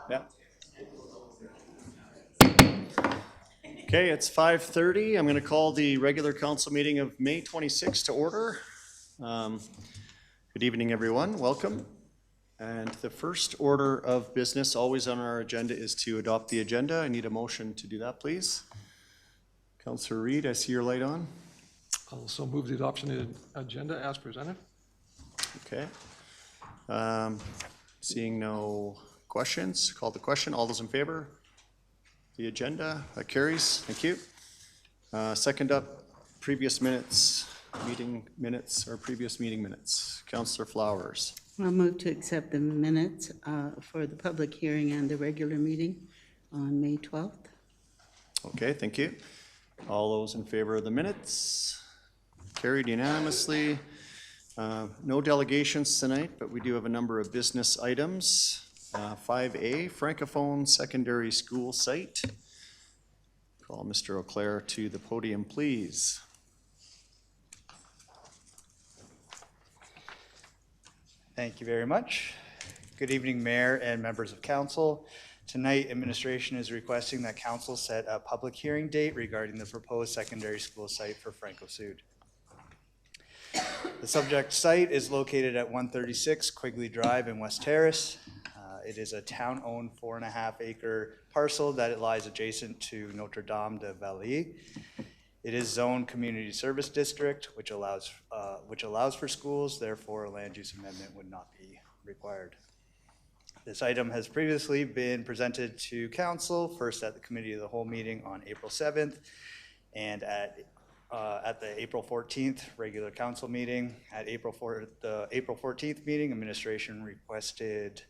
Yeah. Okay, it's 5:30. I'm going to call the regular council meeting of May 26 to order. Good evening, everyone. Welcome. And the first order of business always on our agenda is to adopt the agenda. I need a motion to do that, please. Councillor Reid, I see your light on. I'll also move the adoption of the agenda as presented. Okay. Seeing no questions, call the question. All those in favor? The agenda, that carries. Thank you. Second up, previous minutes, meeting minutes, or previous meeting minutes. Councillor Flowers. I'll move to accept the minutes for the public hearing and the regular meeting on May 12th. Okay, thank you. All those in favor of the minutes? Carried unanimously. No delegations tonight, but we do have a number of business items. 5A, Francophone Secondary School Site. Call Mr. Auclair to the podium, please. Thank you very much. Good evening, Mayor and members of Council. Tonight, administration is requesting that Council set a public hearing date regarding the proposed secondary school site for Franco Sud. The subject site is located at 136 Quigley Drive in West Terrace. It is a town-owned 4.5-acre parcel that lies adjacent to Notre Dame de Vallée. It is zoned community service district, which allows for schools. Therefore, a land use amendment would not be required. This item has previously been presented to Council, first at the Committee of the Whole meeting on April 7th, and at the April 14th regular Council meeting. At the April 14th meeting, administration requested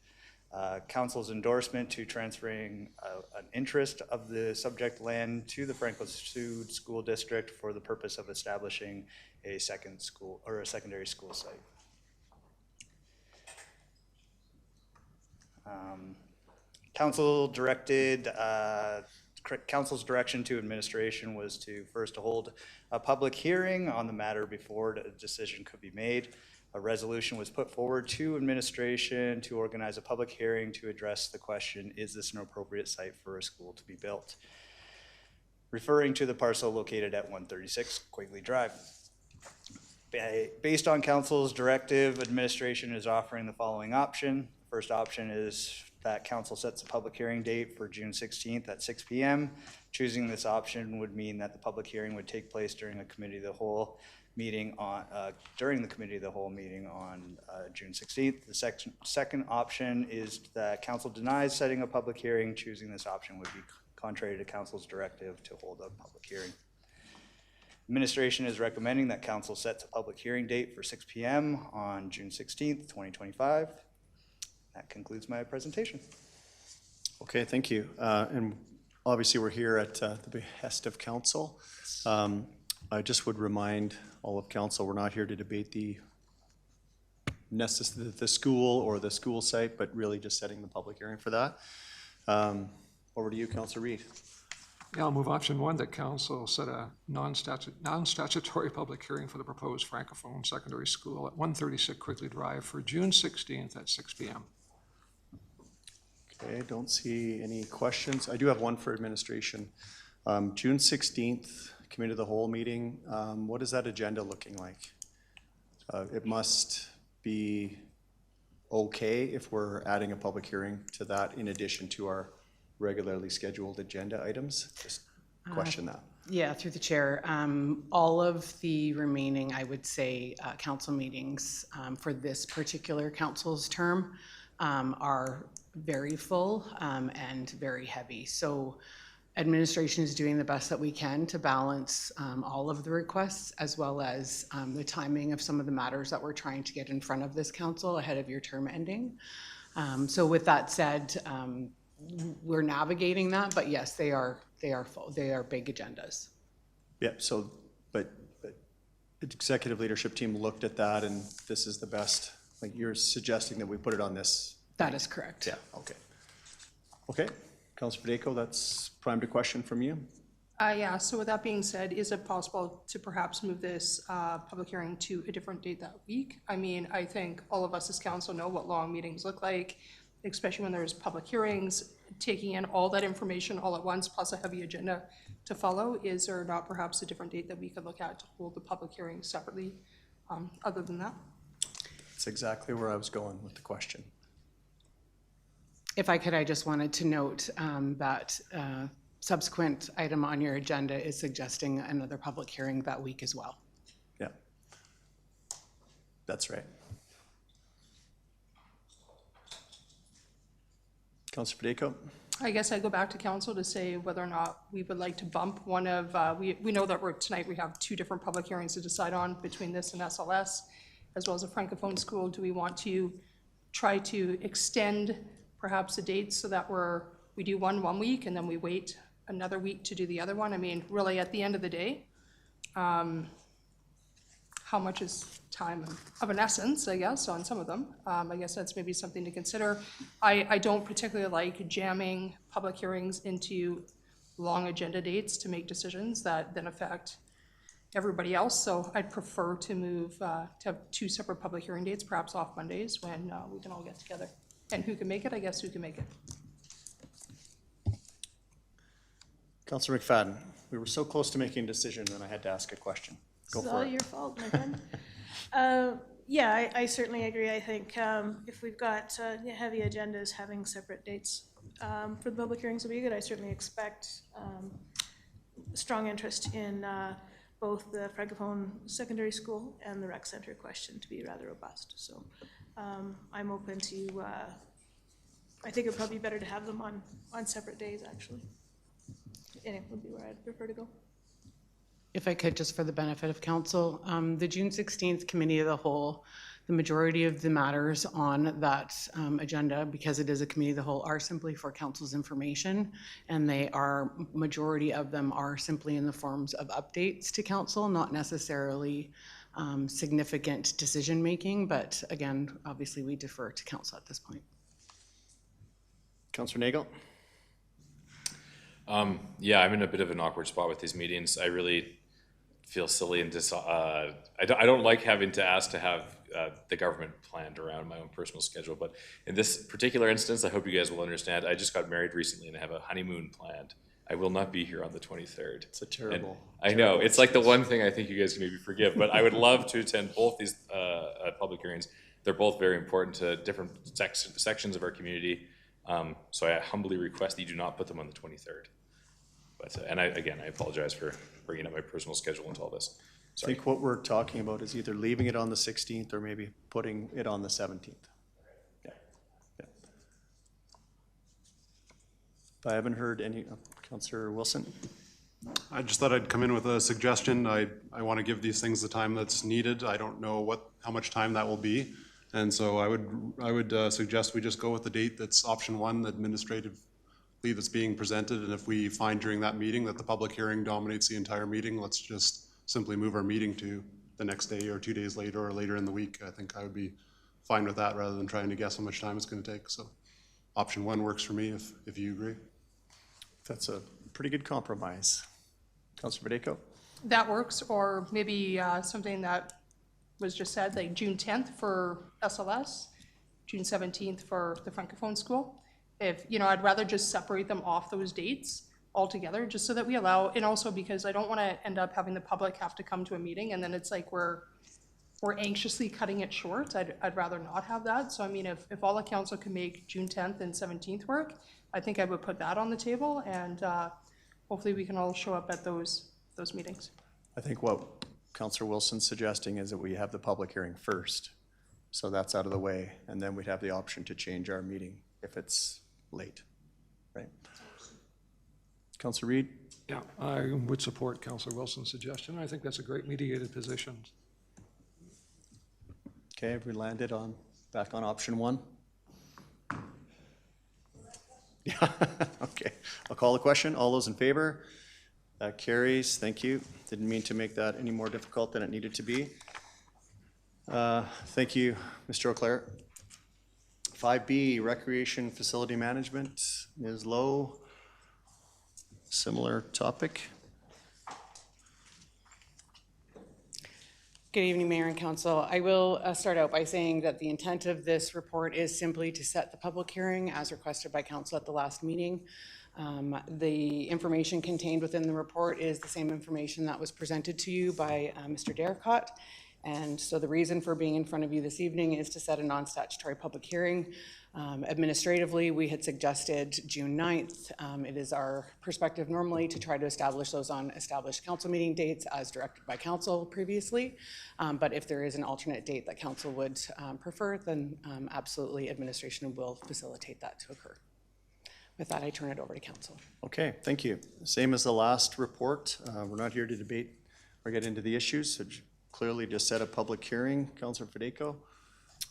Council's endorsement to transferring an interest of the subject land to the Franco Sud School District for the purpose of establishing a secondary school site. Council's direction to administration was to first hold a public hearing on the matter before a decision could be made. A resolution was put forward to administration to organize a public hearing to address the question, is this an appropriate site for a school to be built? Referring to the parcel located at 136 Quigley Drive. Based on Council's directive, administration is offering the following option. First option is that Council sets a public hearing date for June 16th at 6 p.m. Choosing this option would mean that the public hearing would take place during a Committee of the Whole meeting on June 16th. The second option is that Council denies setting a public hearing. Choosing this option would be contrary to Council's directive to hold a public hearing. Administration is recommending that Council sets a public hearing date for 6 p.m. on June 16th, 2025. That concludes my presentation. Okay, thank you. And obviously we're here at the behest of Council. I just would remind all of Council, we're not here to debate the school or the school site, but really just setting the public hearing for that. Over to you, Councillor Reid. Yeah, I'll move option 1, that Council set a non-statutory public hearing for the proposed Francophone Secondary School at 136 Quigley Drive for June 16th at 6 p.m. Okay, don't see any questions. I do have one for administration. June 16th, Committee of the Whole meeting. What is that agenda looking like? It must be okay if we're adding a public hearing to that in addition to our regularly scheduled agenda items? Just question that. Yeah, through the chair. All of the remaining, I would say, council meetings for this particular council's term are very full and very heavy. So administration is doing the best that we can to balance all of the requests, as well as the timing of some of the matters that we're trying to get in front of this council ahead of your term ending. So with that said, we're navigating that, but yes, they are full. They are big agendas. Yeah, so, but the executive leadership team looked at that and this is the best, like you're suggesting that we put it on this? That is correct. Yeah, okay. Okay, Councilor Federico, that's primed a question from you. Yeah, so with that being said, is it possible to perhaps move this public hearing to a different date that week? I mean, I think all of us as council know what long meetings look like. especially when there's public hearings, taking in all that information all at once, plus a heavy agenda to follow, is there not perhaps a different date that we could look at to hold the public hearing separately, other than that? That's exactly where I was going with the question. If I could, I just wanted to note that subsequent item on your agenda is suggesting another public hearing that week as well. Yeah. That's right. Councilor Federico? I guess I go back to council to say whether or not we would like to bump one of, we know that tonight we have two different public hearings to decide on between this and SLS, as well as a Francophone school. Do we want to try to extend perhaps the dates so that we do one week and then we wait another week to do the other one? I mean, really, at the end of the day, how much is time of an essence, I guess, on some of them. I guess that's maybe something to consider. I don't particularly like jamming public hearings into long agenda dates to make decisions that then affect everybody else. So I'd prefer to move, to have two separate public hearing dates, perhaps off Mondays, when we can all get together. And who can make it? I guess who can make it. Councilor McFadden, we were so close to making a decision, and I had to ask a question. Go It's for all it. your fault, my friend. Yeah, I certainly agree. I think if we've got heavy agendas, having separate dates for the public hearings will be good. I certainly expect strong interest in both the Francophone Secondary School and the rec center question to be rather robust. So I'm open to, I think it'd probably be better to have them on separate days, actually. And it would be where I'd prefer to go. If I could, just for the benefit of council, the June 16th Committee of the Whole, the majority of the matters on that agenda, because it is a committee of the whole, are simply for council's information, and majority of them are simply in the forms of updates to council, not necessarily significant decision-making, but again, obviously we defer to council at this point. Councilor Nagel? Yeah, I'm in a bit of an awkward spot with these meetings. I really feel silly and I don't like having to ask to have the government planned around my own personal schedule. But in this particular instance, I hope you guys will understand. I just got married recently and I have a honeymoon planned. I will not be here on the 23rd. It's a terrible. I know, it's like the one thing I think you guys can maybe forgive, but I would love to attend both these public hearings. They're both very important to different sections of our community. So I humbly request that you do not put them on the 23rd. But, and again, I apologize for bringing up my personal schedule into all this. I think what we're talking about is either leaving it on the 16th or maybe putting it on the 17th. Yeah. Yeah. I haven't heard any, Councillor Wilson? I just thought I'd come in with a suggestion. I want to give these things the time that's needed. I don't know how much time that will be. And so I would suggest we just go with the date that's option one, administrative that's being presented, and if we find during that meeting that the public hearing dominates the entire meeting, let's just simply move our meeting to the next day or 2 days later or later in the week. I think I would be fine with that rather than trying to guess how much time it's going to take. So option one works for me if you agree. That's a pretty good compromise. Councilor Federico? That works, or maybe something that was just said, like June 10th for SLS, June 17th for the Francophone School. If, I'd rather just separate them off those dates altogether, just so that we allow, and also because I don't want to end up having the public have to come to a meeting and then it's like we're anxiously cutting it short. I'd rather not have that. So I mean, if all the council can make June 10th and 17th work, I think I would put that on the table, and hopefully we can all show up at those meetings. I think what Councillor Wilson's suggesting is that we have the public hearing first. So that's out of the way, and then we'd have the option to change our meeting if it's late, right? Councillor Reid? Yeah, I would support Councillor Wilson's suggestion. I think that's a great mediated position. Okay, have we landed back on option one? Yeah, okay. I'll call the question. All those in favor? That carries. Thank you. Didn't mean to make that any more difficult than it needed to be. Thank you, Mr. Auclair. 5B, Recreation Facility Management. Ms. Lowe, similar topic. Good evening, Mayor and Council. I will start out by saying that the intent of this report is simply to set the public hearing as requested by Council at the last meeting. The information contained within the report is the same information that was presented to you by Mr. Darracott. And so the reason for being in front of you this evening is to set a non-statutory public hearing. Administratively, we had suggested June 9th. It is our perspective normally to try to establish those on established council meeting dates as directed by council previously. But if there is an alternate date that council would prefer, then absolutely administration will facilitate that to occur. With that, I turn it over to council. Okay, thank you. Same as the last report. We're not here to debate or get into the issues, so clearly just set a public hearing. Councilor Federico?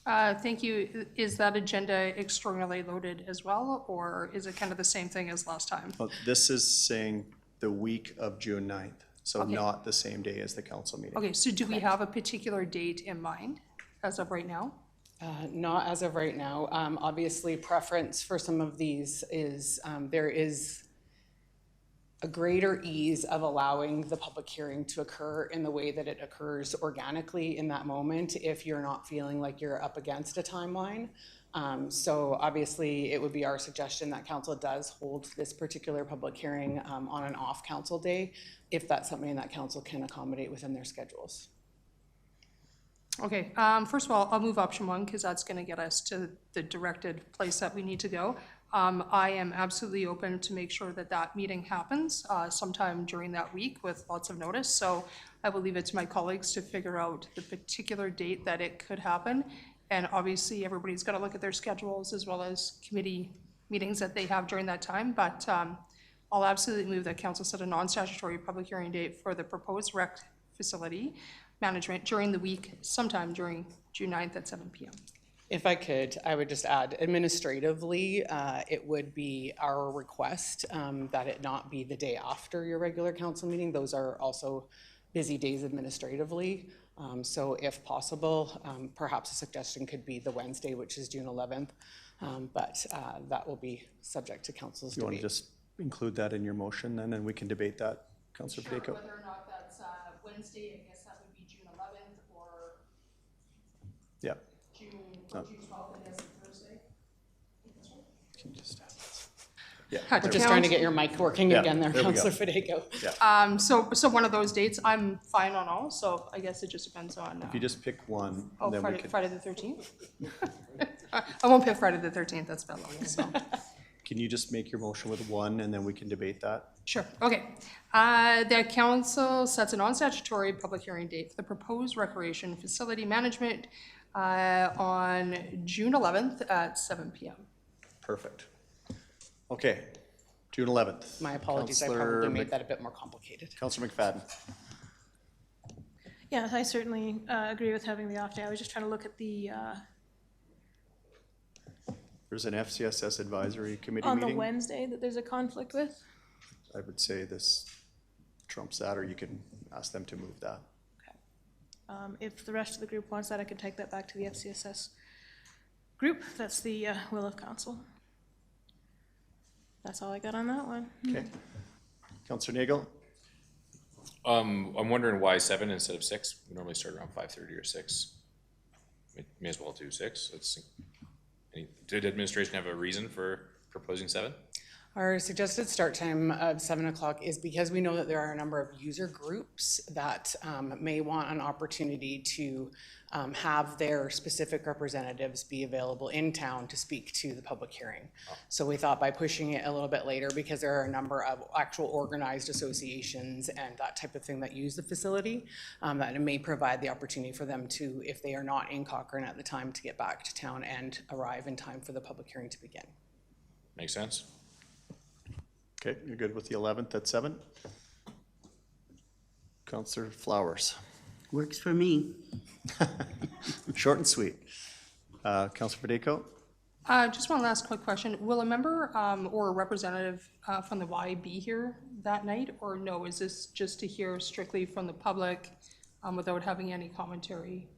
Thank you. Is that agenda extraordinarily loaded as well, or is it kind of the same thing as last time? Well, this is saying the week of June 9th, so Okay. not the same day as the council meeting. Okay, so do we have a particular date in mind as of right now? Not as of right now. Obviously, preference for some of these is there is a greater ease of allowing the public hearing to occur in the way that it occurs organically in that moment if you're not feeling like you're up against a timeline. So obviously, it would be our suggestion that council does hold this particular public hearing on an off-council day, if that's something that council can accommodate within their schedules. Okay, first of all, I'll move option one because that's going to get us to the directed place that we need to go. I am absolutely open to make sure that that meeting happens sometime during that week with lots of notice. So I will leave it to my colleagues to figure out the particular date that it could happen. And obviously, everybody's got to look at their schedules as well as committee meetings that they have during that time. But I'll absolutely move that council set a non-statutory public hearing date for the proposed rec facility management during the week, sometime during June 9th at 7 p.m. If I could, I would just add administratively, it would be our request that it not be the day after your regular council meeting. Those are also busy days administratively. So if possible, perhaps a suggestion could be the Wednesday, which is June 11th. But that will be subject to council's You want to debate. just include that in your motion then, and we can debate that, Councilor Federico? Whether or not that's Wednesday, I guess that would be June 11th or Yeah. June 12th, I guess, Thursday. Can you just have this? Yeah. We're just trying to get your mic working Yeah, again there, there we go. Councilor Federico. So one of those dates, I'm fine on all, so I guess it just depends on, If you just pick one, oh, then we can, Friday the 13th? I won't pick Friday the 13th, that's bad luck, so. can you just make your motion with one and then we can debate that? Sure, okay. The council sets a non-statutory public hearing date for the proposed recreation facility management on June 11th at 7 p.m. Perfect. Okay, June 11th. My apologies, I Councillor probably made that a bit more complicated. Councilor McFadden. Yeah, I certainly agree with having the off day. I was just trying to look at the, There's an FCSS advisory committee on the meeting. Wednesday that there's a conflict with. I would say this trumps that, or you can ask them to move that. If the rest of the group wants that, I could take that back to the FCSS group. That's the will of council. That's all I got on that one. Okay. Councilor Nagel? I'm wondering why 7 instead of 6? We normally start around 5:30 or 6. May as well do 6. Did administration have a reason for proposing 7? Our suggested start time of 7 o'clock is because we know that there are a number of user groups that may want an opportunity to have their specific representatives be available in town to speak to the public hearing. So we thought by pushing it a little bit later, because there are a number of actual organized associations and that type of thing that use the facility, that it may provide the opportunity for them to, if they are not in Cochrane at the time, to get back to town and arrive in time for the public hearing to begin. Makes sense? Okay, you're good with the 11th at 7? Councilor Flowers. Works for me. Short and sweet. Councilor Federico? Just one last quick question. Will a member or a representative from the Y be here that night, or no? Is this just to hear strictly from the public without having any commentary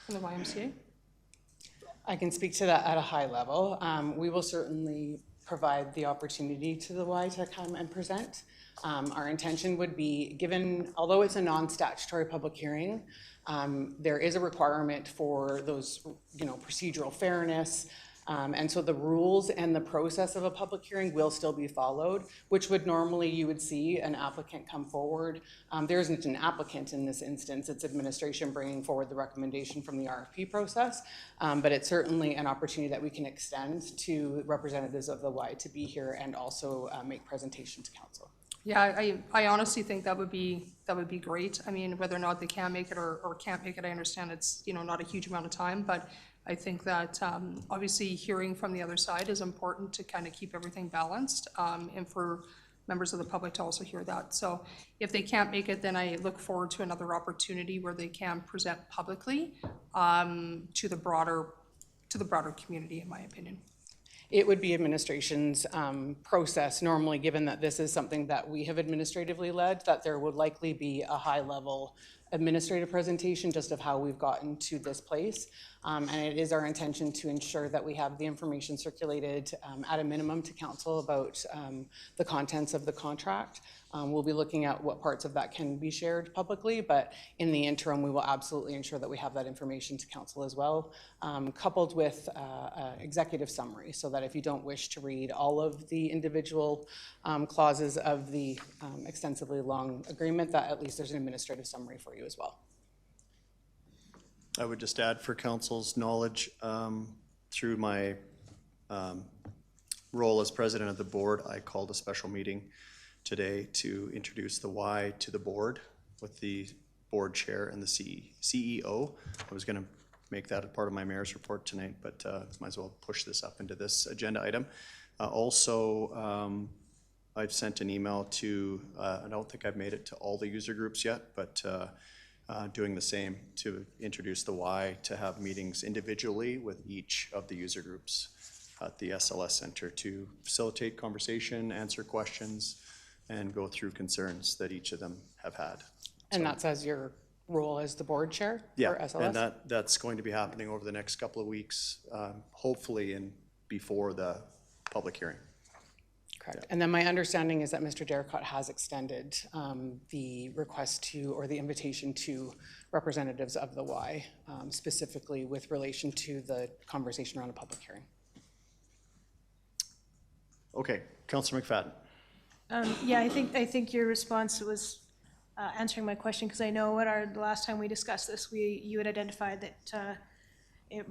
from the YMCA? I can speak to that at a high level. We will certainly provide the opportunity to the Y to come and present. Our intention would be, given, although it's a non-statutory public hearing, there is a requirement for those, procedural fairness. And so the rules and the process of a public hearing will still be followed, which would normally, you would see an applicant come forward. There isn't an applicant in this instance, it's administration bringing forward the recommendation from the RFP process. But it's certainly an opportunity that we can extend to representatives of the Y to be here and also make presentation to council. Yeah, I honestly think that would be great. I mean, whether or not they can make it or can't make it, I understand it's, not a huge amount of time, but I think that obviously hearing from the other side is important to kind of keep everything balanced, and for members of the public to also hear that. So if they can't make it, then I look forward to another opportunity where they can present publicly to the broader community, in my opinion. It would be administration's process normally, given that this is something that we have administratively led, that there would likely be a high-level administrative presentation just of how we've gotten to this place. And it is our intention to ensure that we have the information circulated at a minimum to council about the contents of the contract. We'll be looking at what parts of that can be shared publicly, but in the interim, we will absolutely ensure that we have that information to council as well, coupled with executive summary, so that if you don't wish to read all of the individual clauses of the extensively long agreement, that at least there's an administrative summary for you as well. I would just add for council's knowledge, through my role as president of the board, I called a special meeting today to introduce the Y to the board with the board chair and the CEO. I was gonna make that a part of my mayor's report tonight, but might as well push this up into this agenda item. Also, I've sent an email to, I don't think I've made it to all the user groups yet, but doing the same to introduce the Y, to have meetings individually with each of the user groups at the SLS Center to facilitate conversation, answer questions, and go through concerns that each of them have had. And that's as your role as the board chair for Yeah, SLS? and that's going to be happening over the next couple of weeks, hopefully before the public hearing. Correct. And then my understanding is that Mr. Derricott has extended the request to, or the invitation to representatives of the Y, specifically with relation to the conversation around a public hearing. Okay, Councillor McFadden. Yeah, I think your response was answering my question, because I know at the last time we discussed this, you had identified that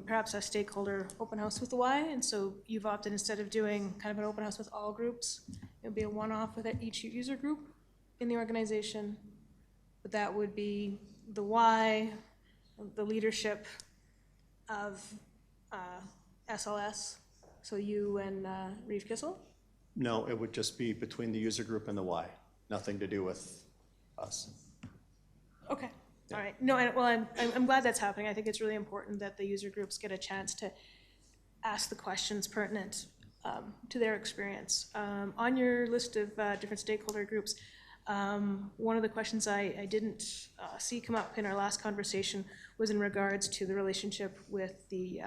perhaps a stakeholder open house with the Y, and so you've opted, instead of doing kind of an open house with all groups, it would be a one-off with each user group in the organization. But that would be the Y, the leadership of SLS, so you and Reeve Kissel? No, it would just be between the user group and the Y, nothing to do with us. Okay, all right. No, I'm glad that's happening. I think it's really important that the user groups get a chance to ask the questions pertinent to their experience. On your list of different stakeholder groups, one of the questions I didn't see come up in our last conversation was in regards to the relationship with the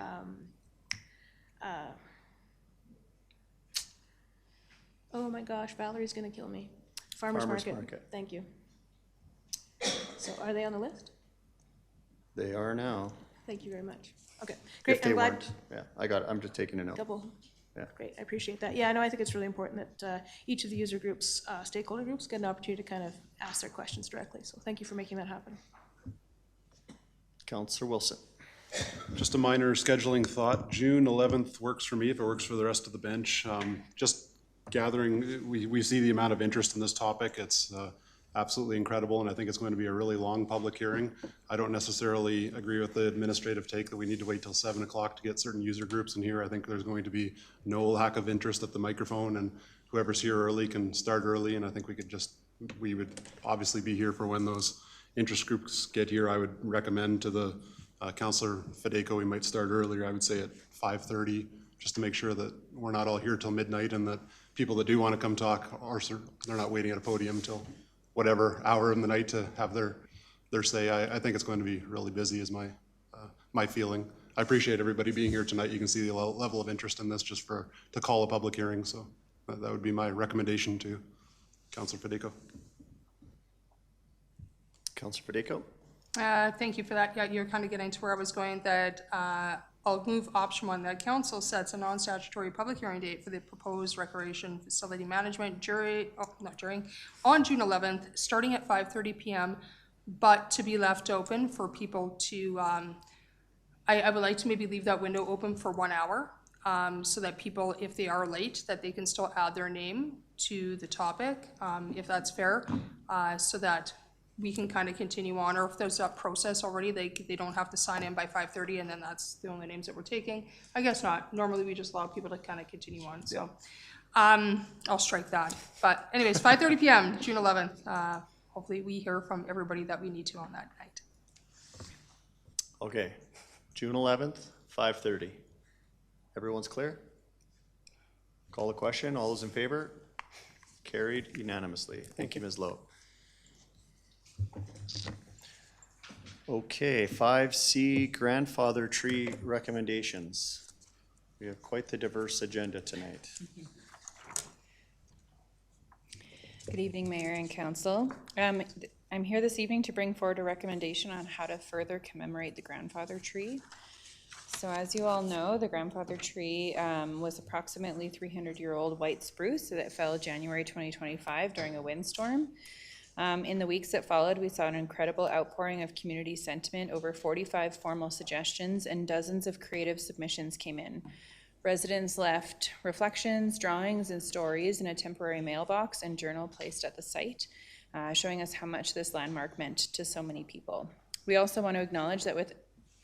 oh my gosh, Valerie's gonna kill me. Farmers Market. Thank you. So are they on the list? They are now. Thank you very much. Okay, great. If they I'm glad. weren't, yeah, I got it. I'm just taking a note. Double. Yeah. Great, I appreciate that. Yeah, no, I think it's really important that each of the user groups, stakeholder groups, get an opportunity to kind of ask their questions directly. So thank you for making that happen. Councillor Wilson. Just a minor scheduling thought. June 11th works for me, if it works for the rest of the bench. Just gathering, we see the amount of interest in this topic. It's absolutely incredible, and I think it's going to be a really long public hearing. I don't necessarily agree with the administrative take that we need to wait till 7 o'clock to get certain user groups in here. I think there's going to be no lack of interest at the microphone, and whoever's here early can start early, and I think we would obviously be here for when those interest groups get here. I would recommend to the Councillor Federico, we might start earlier. I would say at 5:30, just to make sure that we're not all here till midnight, and that people that do want to come talk, they're not waiting at a podium till whatever hour in the night to have their say. I think it's going to be really busy is my feeling. I appreciate everybody being here tonight. You can see the level of interest in this just to call a public hearing. So that would be my recommendation to Councilor Federico. Councilor Federico? Thank you for that. Yeah, you're kind of getting to where I was going, that I'll move option 1, that council sets a non-statutory public hearing date for the proposed recreation facility management on June 11th, starting at 5:30 PM, but to be left open for people to, I would like to maybe leave that window open for 1 hour, so that people, if they are late, that they can still add their name to the topic, if that's fair, so that we can kind of continue on, or if there's a process already, they don't have to sign in by 5:30, and then that's the only names that we're taking. I guess not. Normally, we just allow people to kind of continue on, so. I'll strike that. But anyways, 5:30 PM, June 11th. Hopefully, we hear from everybody that we need to on that night. Okay, June 11th, 5:30. Everyone's clear? Call the question. All those in favor? Carried unanimously. Thank you, Ms. Lowe. Okay, 5C, grandfather tree recommendations. We have quite the diverse agenda tonight. Good evening, Mayor and Council. I'm here this evening to bring forward a recommendation on how to further commemorate the grandfather tree. So as you all know, the grandfather tree was approximately 300-year-old white spruce that fell January 2025 during a windstorm. In the weeks that followed, we saw an incredible outpouring of community sentiment. Over 45 formal suggestions and dozens of creative submissions came in. Residents left reflections, drawings, and stories in a temporary mailbox and journal placed at the site, showing us how much this landmark meant to so many people. We also want to acknowledge that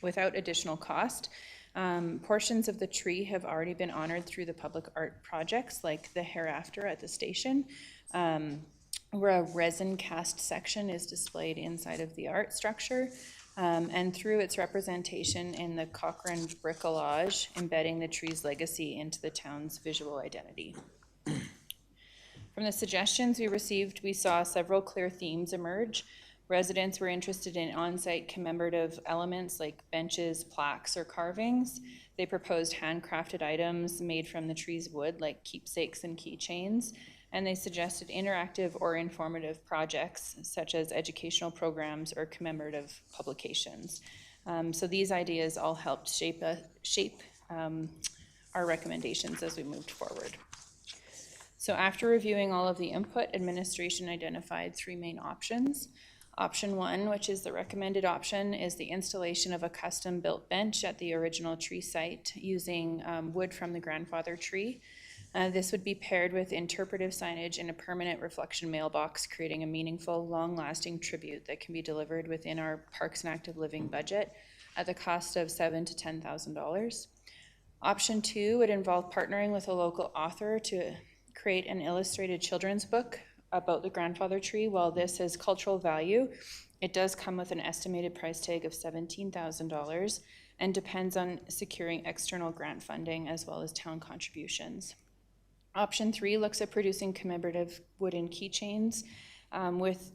without additional cost, portions of the tree have already been honored through the public art projects like the Hereafter at the station, where a resin cast section is displayed inside of the art structure, and through its representation in the Cochrane bricolage, embedding the tree's legacy into the town's visual identity. From the suggestions we received, we saw several clear themes emerge. Residents were interested in on-site commemorative elements like benches, plaques, or carvings. They proposed handcrafted items made from the tree's wood, like keepsakes and keychains. And they suggested interactive or informative projects such as educational programs or commemorative publications. So these ideas all helped shape our recommendations as we moved forward. So after reviewing all of the input, administration identified 3 main options. Option 1, which is the recommended option, is the installation of a custom-built bench at the original tree site using wood from the grandfather tree. This would be paired with interpretive signage and a permanent reflection mailbox, creating a meaningful, long-lasting tribute that can be delivered within our Parks and Active Living budget at the cost of $7,000 to $10,000. Option 2 would involve partnering with a local author to create an illustrated children's book about the grandfather tree. While this has cultural value, it does come with an estimated price tag of $17,000 and depends on securing external grant funding as well as town contributions. Option 3 looks at producing commemorative wooden keychains with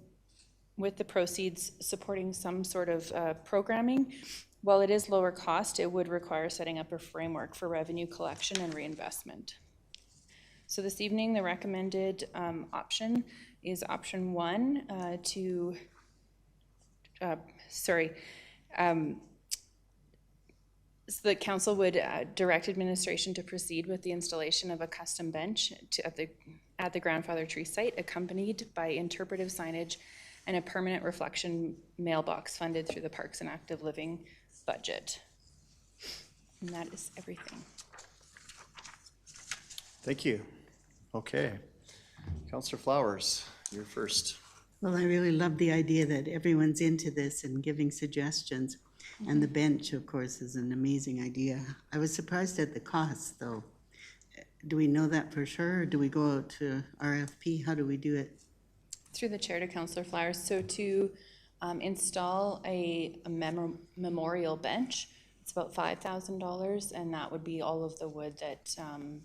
the proceeds supporting some sort of programming. While it is lower cost, it would require setting up a framework for revenue collection and reinvestment. So this evening, the recommended option is option 1 so the council would direct administration to proceed with the installation of a custom bench at the grandfather tree site, accompanied by interpretive signage and a permanent reflection mailbox funded through the Parks and Active Living budget. And that is everything. Thank you. Okay. Councillor Flowers, you're first. Well, I really love the idea that everyone's into this and giving suggestions. And the bench, of course, is an amazing idea. I was surprised at the cost, though. Do we know that for sure, or do we go out to RFP? How do we do it? Through the chair to Councillor Flowers. So to install a memorial bench It's about $5,000, and that would be all of the wood that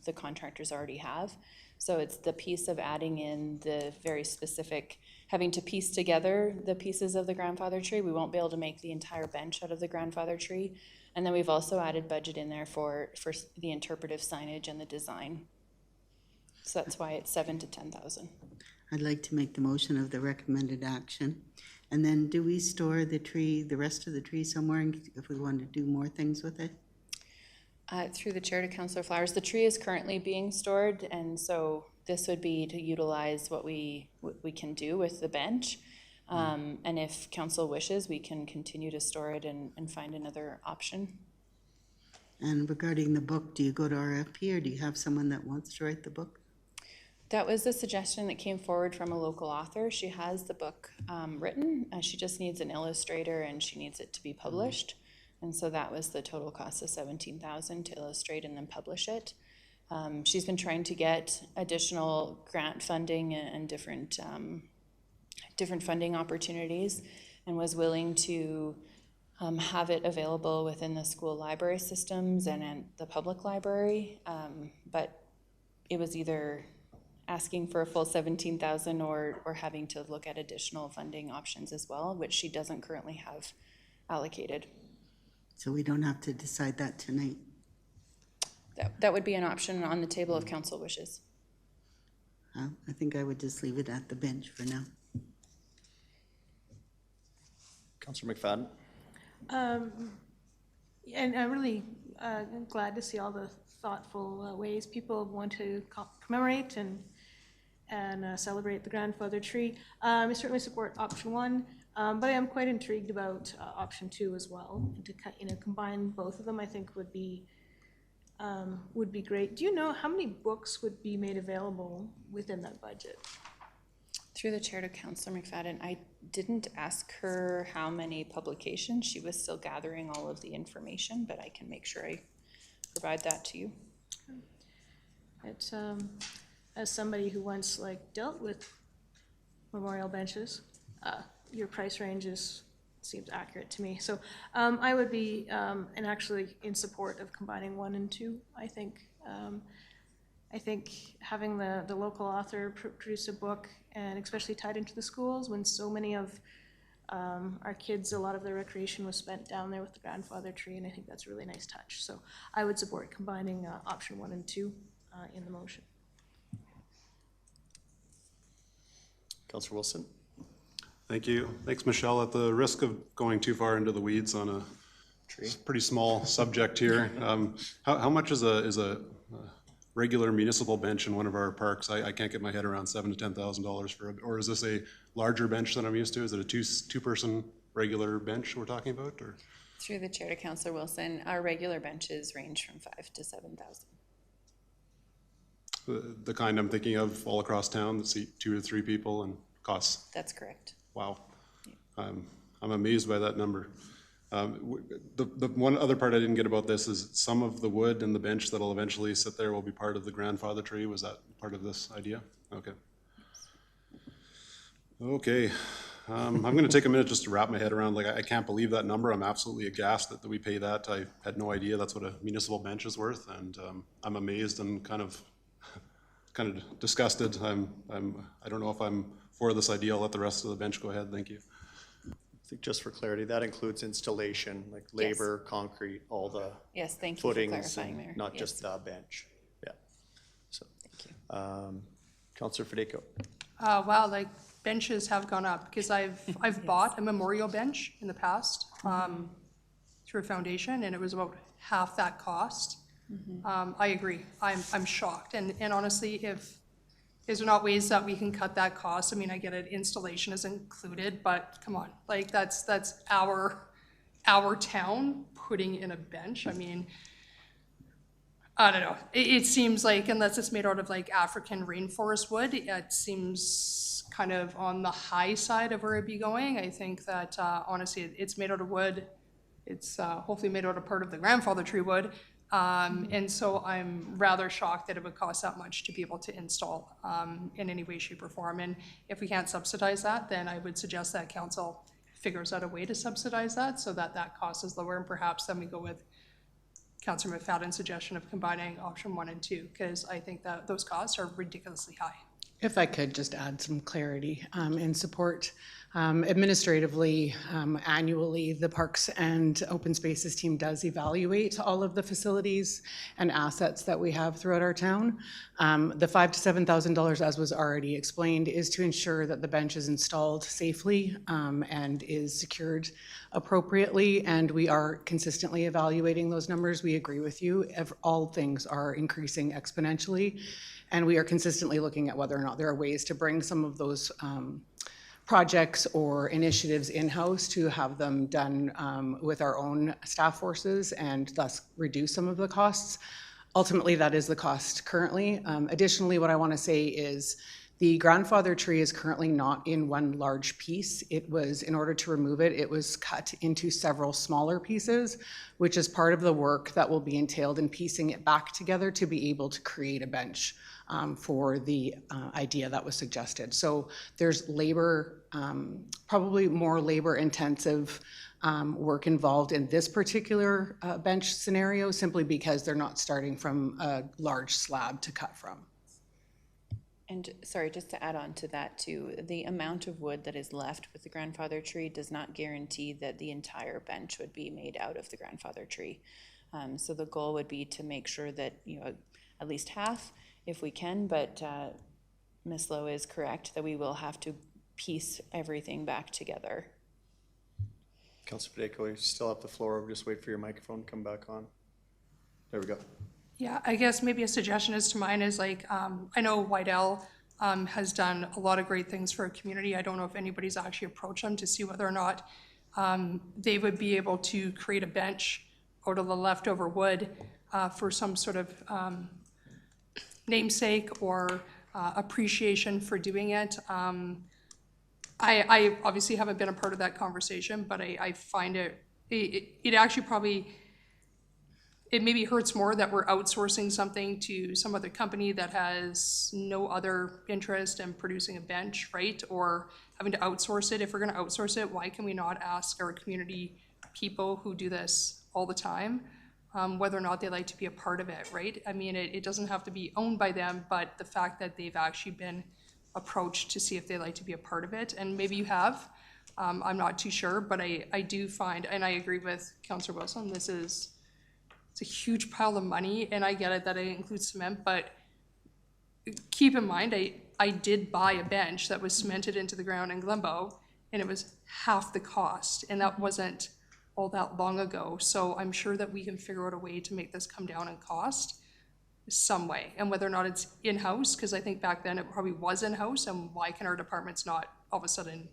the contractors already have. So it's the piece of adding in the very specific, having to piece together the pieces of the grandfather tree. We won't be able to make the entire bench out of the grandfather tree. And then we've also added budget in there for the interpretive signage and the design. So that's why it's $7,000 to $10,000. I'd like to make the motion of the recommended action. And then do we store the tree, the rest of the tree somewhere if we want to do more things with it? Through the chair to Councillor Flowers, the tree is currently being stored, and so this would be to utilize what we can do with the bench. And if council wishes, we can continue to store it and find another option. And regarding the book, do you go to RFP or do you have someone that wants to write the book? That was a suggestion that came forward from a local author. She has the book written. She just needs an illustrator and she needs it to be published. And so that was the total cost of $17,000 to illustrate and then publish it. She's been trying to get additional grant funding and different funding opportunities, and was willing to have it available within the school library systems and in the public library. But it was either asking for a full $17,000 or having to look at additional funding options as well, which she doesn't currently have allocated. So we don't have to decide that tonight. That would be an option on the table if council wishes. I think I would just leave it at the bench for now. Councillor McFadden? And I'm really glad to see all the thoughtful ways people want to commemorate and celebrate the grandfather tree. I certainly support option 1, but I am quite intrigued about option 2 as well. And to combine both of them, I think would be great. Do you know how many books would be made available within that budget? Through the chair to Councillor McFadden, I didn't ask her how many publications. She was still gathering all of the information, but I can make sure I provide that to you. It's, as somebody who once dealt with memorial benches, your price ranges seems accurate to me. So I would be, and actually in support of combining 1 and 2, I think. I think having the local author produce a book, and especially tied into the schools, when so many of our kids, a lot of their recreation was spent down there with the grandfather tree, and I think that's a really nice touch. So I would support combining option 1 and 2 in the motion. Councillor Wilson? Thank you. Thanks, Michelle. At the risk of going too far into the weeds on a pretty small subject here, how much is a regular municipal bench in one of our parks? I can't get my head around $7,000 to $10,000 for or is this a larger bench than I'm used to? Is it a two-person regular bench we're talking about, or? Through the chair to Councillor Wilson, our regular benches range from $5,000 to $7,000. The kind I'm thinking of all across town that seat 2 or 3 people and costs. That's correct. Wow. I'm amazed by that number. The one other part I didn't get about this is some of the wood and the bench that'll eventually sit there will be part of the grandfather tree. Was that part of this idea? Okay. Okay. I'm going to take a minute just to wrap my head around, I can't believe that number. I'm absolutely aghast that we pay that. I had no idea that's what a municipal bench is worth, and I'm amazed and kind of disgusted. I don't know if I'm for this idea. I'll let the rest of the bench go ahead. Thank you. I think just for clarity, that includes installation, like labor, concrete, all the Yes, thank you for footings, clarifying, Mayor. and not Yes. just the bench. Yeah. So, Thank you. Councillor Federico? Wow, benches have gone up, because I've bought a memorial bench in the past through a foundation, and it was about half that cost. I agree. I'm shocked, and honestly, if there not ways that we can cut that cost? I mean, I get it, installation is included, but come on, that's our town putting in a bench. I mean, I don't know. It seems like, unless it's made out of African rainforest wood, it seems kind of on the high side of where it'd be going. I think that honestly, it's made out of wood. It's hopefully made out of part of the grandfather tree wood. And so I'm rather shocked that it would cost that much to be able to install in any way, shape, or form. And if we can't subsidize that, then I would suggest that council figures out a way to subsidize that so that that cost is lower, and perhaps then we go with Councillor McFadden's suggestion of combining option 1 and 2, because I think that those costs are ridiculously high. If I could just add some clarity in support. Administratively, annually, the Parks and Open Spaces team does evaluate all of the facilities and assets that we have throughout our town. The $5,000 to $7,000, as was already explained, is to ensure that the bench is installed safely and is secured appropriately, and we are consistently evaluating those numbers. We agree with you. All things are increasing exponentially, and we are consistently looking at whether or not there are ways to bring some of those projects or initiatives in-house to have them done with our own staff forces and thus reduce some of the costs. Ultimately, that is the cost currently. Additionally, what I want to say is the grandfather tree is currently not in one large piece. It was, in order to remove it, it was cut into several smaller pieces, which is part of the work that will be entailed in piecing it back together to be able to create a bench for the idea that was suggested. So there's labor, probably more labor intensive work involved in this particular bench scenario, simply because they're not starting from a large slab to cut from. And sorry, just to add on to that too, the amount of wood that is left with the grandfather tree does not guarantee that the entire bench would be made out of the grandfather tree. So the goal would be to make sure that, you know, at least half, if we can, but Ms. Lowe is correct that we will have to piece everything back together. Councillor Pacheco, you still have the floor. Just wait for your microphone to come back on. There we go. Yeah, I guess maybe a suggestion is to mine is like, I know Wydell has done a lot of great things for a community. I don't know if anybody's actually approached them to see whether or not they would be able to create a bench out of the leftover wood for some sort of namesake or appreciation for doing it. I obviously haven't been a part of that conversation, but I find it actually probably, it maybe hurts more that we're outsourcing something to some other company that has no other interest in producing a bench, right? Or having to outsource it. If we're gonna outsource it, why can we not ask our community people who do this all the time whether or not they like to be a part of it, right? I mean, it doesn't have to be owned by them, but the fact that they've actually been approached to see if they like to be a part of it, and maybe you have, I'm not too sure, but I do find, and I agree with Councillor Wilson, it's a huge pile of money, and I get it that it includes cement, but keep in mind, I did buy a bench that was cemented into the ground in Glenbow, and it was half the cost, and that wasn't all that long ago. So I'm sure that we can figure out a way to make this come down in cost some way, and whether or not it's in-house, because I think back then it probably was in-house, and why can our departments not all of a sudden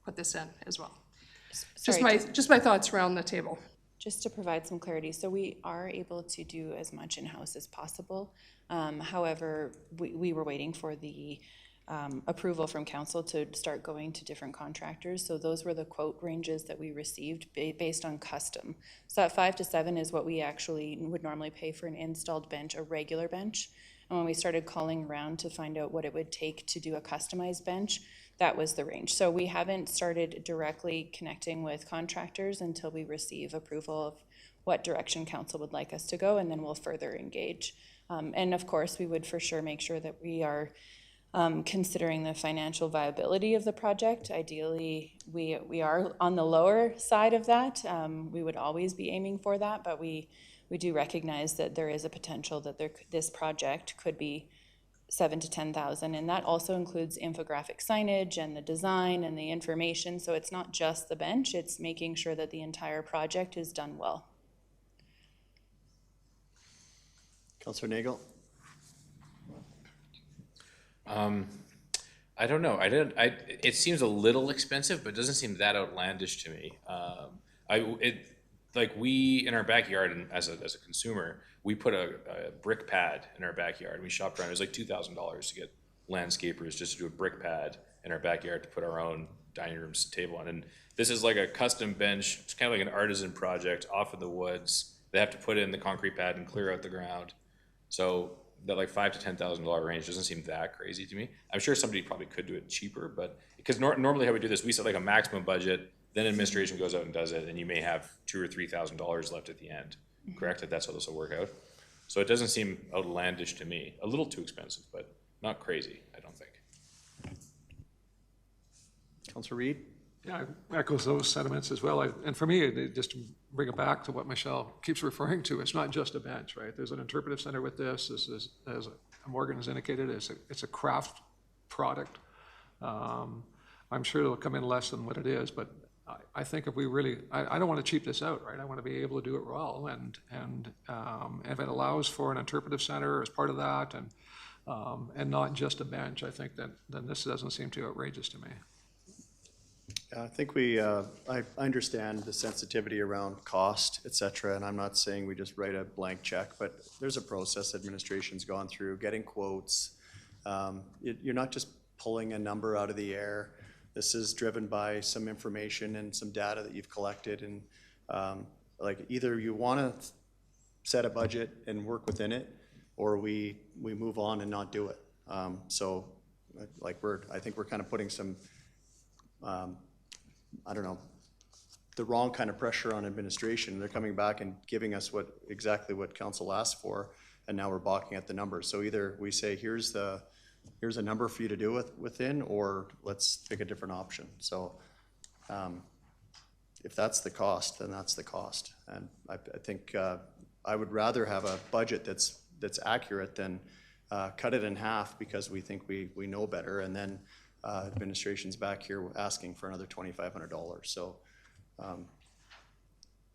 put this in as well? Sorry, Just my thoughts around the table. Just to provide some clarity, so we are able to do as much in-house as possible. However, we were waiting for the approval from council to start going to different contractors. So those were the quote ranges that we received based on custom. So that 5 to 7 is what we actually would normally pay for an installed bench, a regular bench. And when we started calling around to find out what it would take to do a customized bench, that was the range. So we haven't started directly connecting with contractors until we receive approval of what direction council would like us to go, and then we'll further engage. And of course, we would for sure make sure that we are considering the financial viability of the project. Ideally, we are on the lower side of that. We would always be aiming for that, but we do recognize that there is a potential that this project could be $7,000 to $10,000, and that also includes infographic signage and the design and the information. So it's not just the bench; it's making sure that the entire project is done well. Councillor Nagel. I don't know. It seems a little expensive, but it doesn't seem that outlandish to me. We in our backyard, and as a consumer, we put a brick pad in our backyard. We shopped around. It was like $2,000 to get landscapers just to do a brick pad in our backyard to put our own dining room table on. And this is like a custom bench. It's kind of like an artisan project off in the woods. They have to put in the concrete pad and clear out the ground. So that like $5,000 to $10,000 range doesn't seem that crazy to me. I'm sure somebody probably could do it cheaper, but because normally how we do this, we set like a maximum budget, then administration goes out and does it, and you may have $2,000 or $3,000 left at the end. correct? That that's how this will work out. So it doesn't seem outlandish to me. A little too expensive, but not crazy, I don't think. Counselor Reid? Yeah, I echoes those sentiments as well. And for me, just to bring it back to what Michelle keeps referring to, it's not just a bench, right? There's an interpretive center with this. This is, as Morgan has indicated, it's a craft product. I'm sure it'll come in less than what it is, but I think if we really, I don't want to cheap this out, right? I want to be able to do it well, and if it allows for an interpretive center as part of that, and not just a bench, I think then this doesn't seem too outrageous to me. I think I understand the sensitivity around cost, et cetera, and I'm not saying we just write a blank check, but there's a process administration's gone through, getting quotes. You're not just pulling a number out of the air. This is driven by some information and some data that you've collected, and like either you want to set a budget and work within it, or we move on and not do it. So like I think we're kind of putting some I don't know, the wrong kind of pressure on administration. They're coming back and giving us exactly what council asked for, and now we're balking at the numbers. So either we say, here's a number for you to do within, or let's pick a different option. So if that's the cost, then that's the cost. And I think I would rather have a budget that's accurate than cut it in half because we think we know better, and then administration's back here asking for another $2,500. So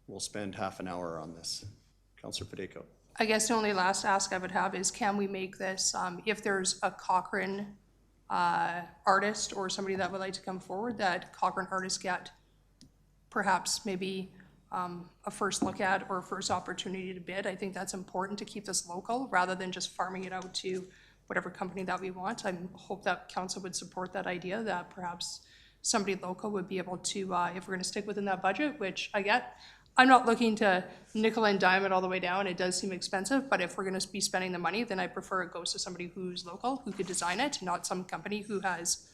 we'll spend half an hour on this. Councillor Federico. I guess the only last ask I would have is, can we make this, if there's a Cochrane artist or somebody that would like to come forward, that Cochrane artists get perhaps maybe a first look at or a first opportunity to bid. I think that's important to keep this local rather than just farming it out to whatever company that we want. I hope that council would support that idea, that perhaps somebody local would be able to, if we're gonna stick within that budget, which I get. I'm not looking to nickel and dime it all the way down. It does seem expensive, but if we're gonna be spending the money, then I prefer it goes to somebody who's local, who could design it, not some company who has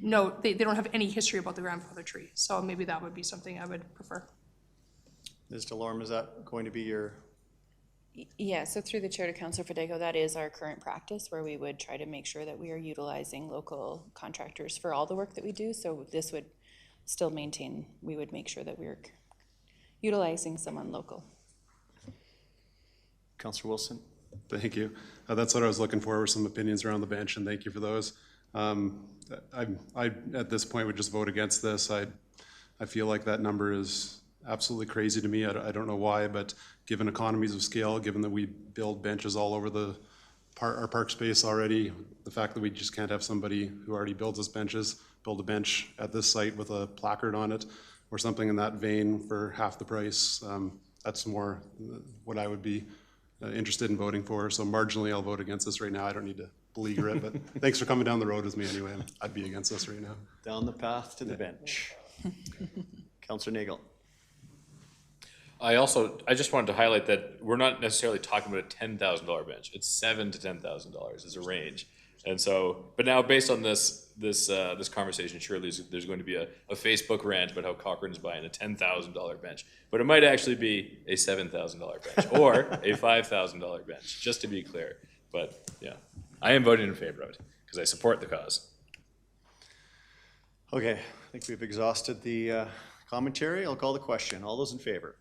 they don't have any history about the grandfather tree. So maybe that would be something I would prefer. Ms. DeLorme, is that going to be your? Yeah, so through the chair to Councilor Federico, that is our current practice, where we would try to make sure that we are utilizing local contractors for all the work that we do. So this would still maintain, we would make sure that we're utilizing someone local. Councillor Wilson. Thank you. That's what I was looking for, were some opinions around the bench, and thank you for those. I at this point would just vote against this. I feel like that number is absolutely crazy to me. I don't know why, but given economies of scale, given that we build benches all over our park space already, the fact that we just can't have somebody who already builds us benches build a bench at this site with a placard on it or something in that vein for half the price, that's more what I would be interested in voting for. So marginally, I'll vote against this right now. I don't need to beleaguer it, but thanks for coming down the road with me anyway. I'd be against this right now. Down the path to the bench. Councillor Nagel. I just wanted to highlight that we're not necessarily talking about a $10,000 bench. It's $7,000 to $10,000 is a range. And so, but now based on this conversation, surely there's going to be a Facebook rant about how Cochrane's buying a $10,000 bench, but it might actually be a $7,000 bench or a $5,000 bench, just to be clear. But yeah, I am voting in favor of it because I support the cause. Okay, I think we've exhausted the commentary. I'll call the question. All those in favor?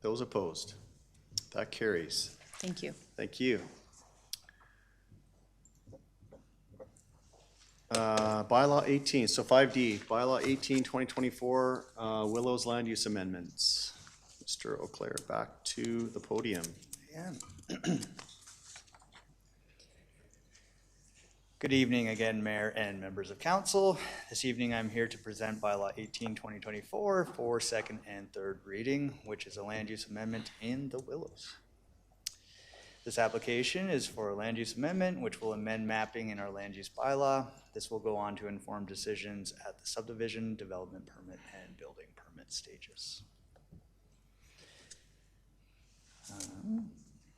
Those opposed? That carries. Thank you. Thank you. Bylaw 18, so 5D, Bylaw 18, 2024, Willows Land Use Amendments. Mr. Auclair, back to the podium. Yeah. Good evening again, Mayor and members of council. This evening I'm here to present Bylaw 18, 2024 for second and third reading, which is a land use amendment in the Willows. This application is for a land use amendment, which will amend mapping in our land use bylaw. This will go on to inform decisions at the subdivision, development permit, and building permit stages.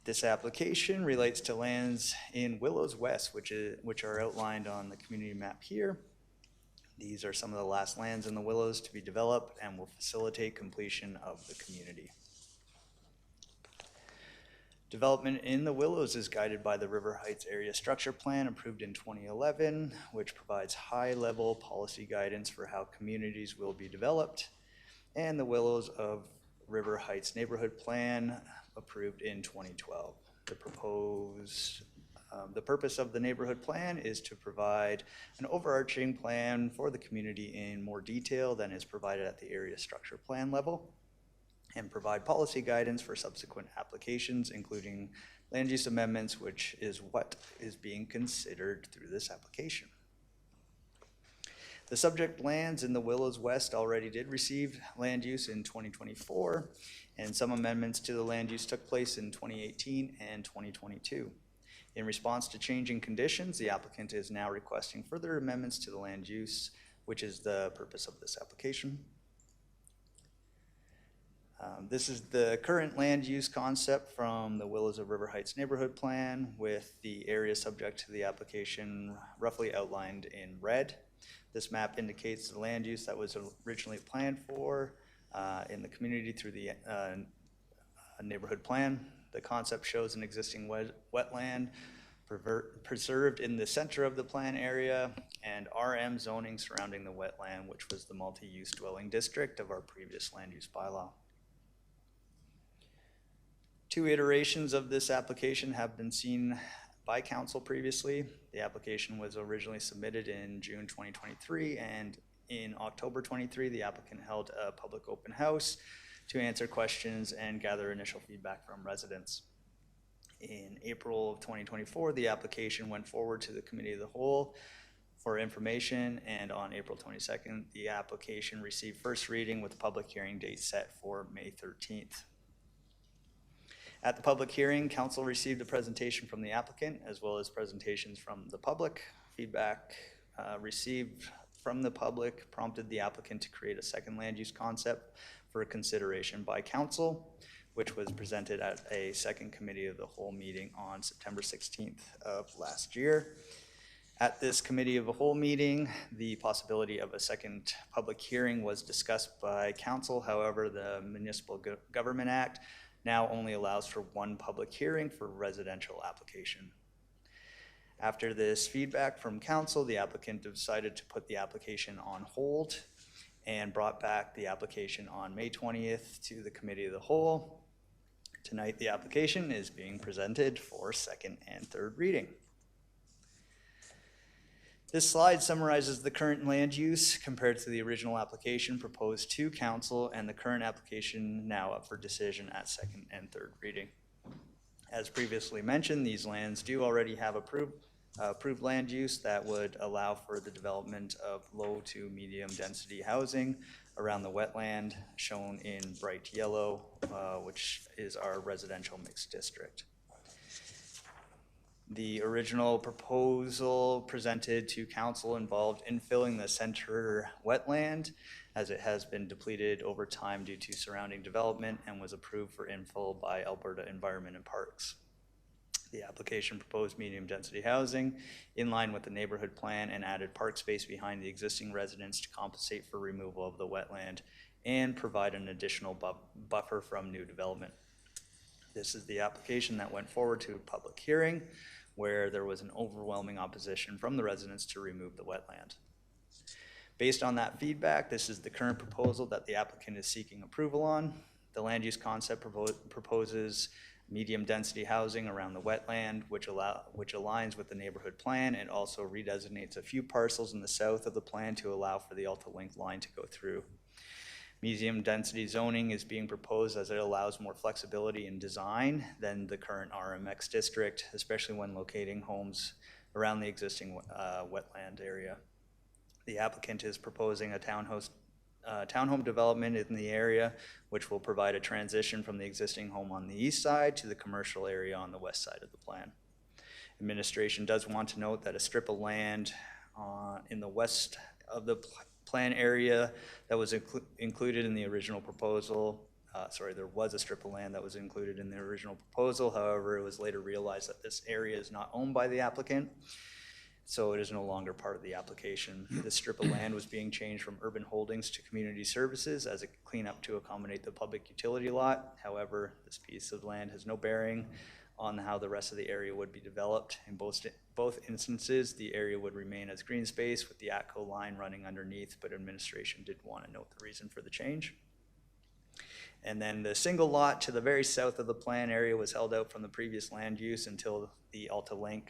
This application relates to lands in Willows West, which are outlined on the community map here. These are some of the last lands in the Willows to be developed and will facilitate completion of the community. Development in the Willows is guided by the River Heights Area Structure Plan approved in 2011, which provides high-level policy guidance for how communities will be developed, and the Willows of River Heights Neighborhood Plan approved in 2012. The purpose of the neighborhood plan is to provide an overarching plan for the community in more detail than is provided at the area structure plan level, and provide policy guidance for subsequent applications, including land use amendments, which is what is being considered through this application. The subject lands in the Willows West already did receive land use in 2024, and some amendments to the land use took place in 2018 and 2022. In response to changing conditions, the applicant is now requesting further amendments to the land use, which is the purpose of this application. This is the current land use concept from the Willows of River Heights Neighborhood Plan, with the area subject to the application roughly outlined in red. This map indicates the land use that was originally planned for in the community through the neighborhood plan. The concept shows an existing wetland preserved in the center of the plan area, and RM zoning surrounding the wetland, which was the multi-use dwelling district of our previous land use bylaw. Two iterations of this application have been seen by council previously. The application was originally submitted in June 2023, and in October 23, the applicant held a public open house to answer questions and gather initial feedback from residents. In April of 2024, the application went forward to the Committee of the Whole for information, and on April 22nd, the application received first reading with a public hearing date set for May 13th. At the public hearing, council received a presentation from the applicant as well as presentations from the public. Feedback received from the public prompted the applicant to create a second land use concept for consideration by council, which was presented at a second Committee of the Whole meeting on September 16th of last year. At this Committee of the Whole meeting, the possibility of a second public hearing was discussed by council. However, the Municipal Government Act now only allows for one public hearing for residential application. After this feedback from council, the applicant decided to put the application on hold and brought back the application on May 20th to the Committee of the Whole. Tonight, the application is being presented for second and third reading. This slide summarizes the current land use compared to the original application proposed to council and the current application now up for decision at second and third reading. As previously mentioned, these lands do already have approved land use that would allow for the development of low to medium density housing around the wetland, shown in bright yellow, which is our residential mixed district. The original proposal presented to council involved infilling the center wetland, as it has been depleted over time due to surrounding development, and was approved for infill by Alberta Environment and Parks. The application proposed medium density housing in line with the neighborhood plan and added park space behind the existing residence to compensate for removal of the wetland and provide an additional buffer from new development. This is the application that went forward to a public hearing where there was an overwhelming opposition from the residents to remove the wetland. Based on that feedback, this is the current proposal that the applicant is seeking approval on. The land use concept proposes medium density housing around the wetland, which aligns with the neighborhood plan, and also redesignates a few parcels in the south of the plan to allow for the AltaLink line to go through. Medium density zoning is being proposed as it allows more flexibility in design than the current RMX district, especially when locating homes around the existing wetland area. The applicant is proposing a townhome development in the area, which will provide a transition from the existing home on the east side to the commercial area on the west side of the plan. Administration does want to note that a strip of land in the west of the plan area that was included in the original proposal. There was a strip of land that was included in the original proposal. However, it was later realized that this area is not owned by the applicant, so it is no longer part of the application. This strip of land was being changed from urban holdings to community services as a cleanup to accommodate the public utility lot. However, this piece of land has no bearing on how the rest of the area would be developed. In both instances, the area would remain as green space with the ATCO line running underneath, but administration did want to note the reason for the change. And then the single lot to the very south of the plan area was held out from the previous land use until the AltaLink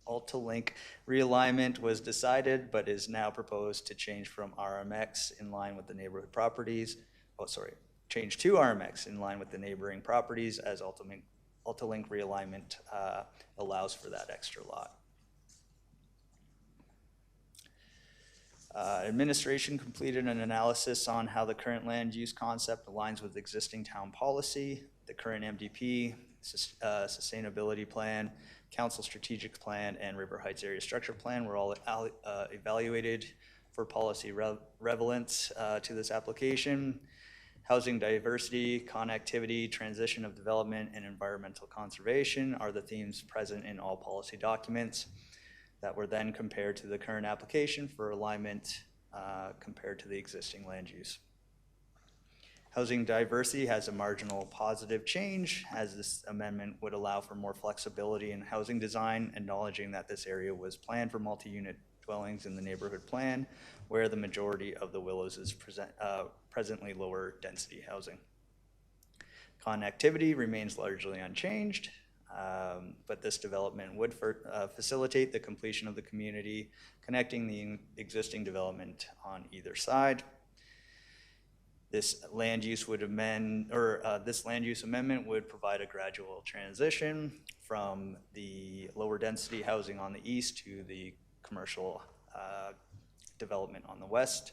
AltaLink realignment was decided, but is now proposed to change from RMX in line with the neighborhood properties. Change to RMX in line with the neighboring properties as AltaLink realignment allows for that extra lot. Administration completed an analysis on how the current land use concept aligns with existing town policy, the current MDP, sustainability plan, council strategic plan, and River Heights area structure plan were all evaluated for policy relevance to this application. Housing diversity, connectivity, transition of development, and environmental conservation are the themes present in all policy documents that were then compared to the current application for alignment compared to the existing land use. Housing diversity has a marginal positive change, as this amendment would allow for more flexibility in housing design, acknowledging that this area was planned for multi-unit dwellings in the neighborhood plan, where the majority of the Willows is presently lower density housing. Connectivity remains largely unchanged, but this development would facilitate the completion of the community, connecting the existing development on either side. This land use would this land use amendment would provide a gradual transition from the lower density housing on the east to the commercial development on the west.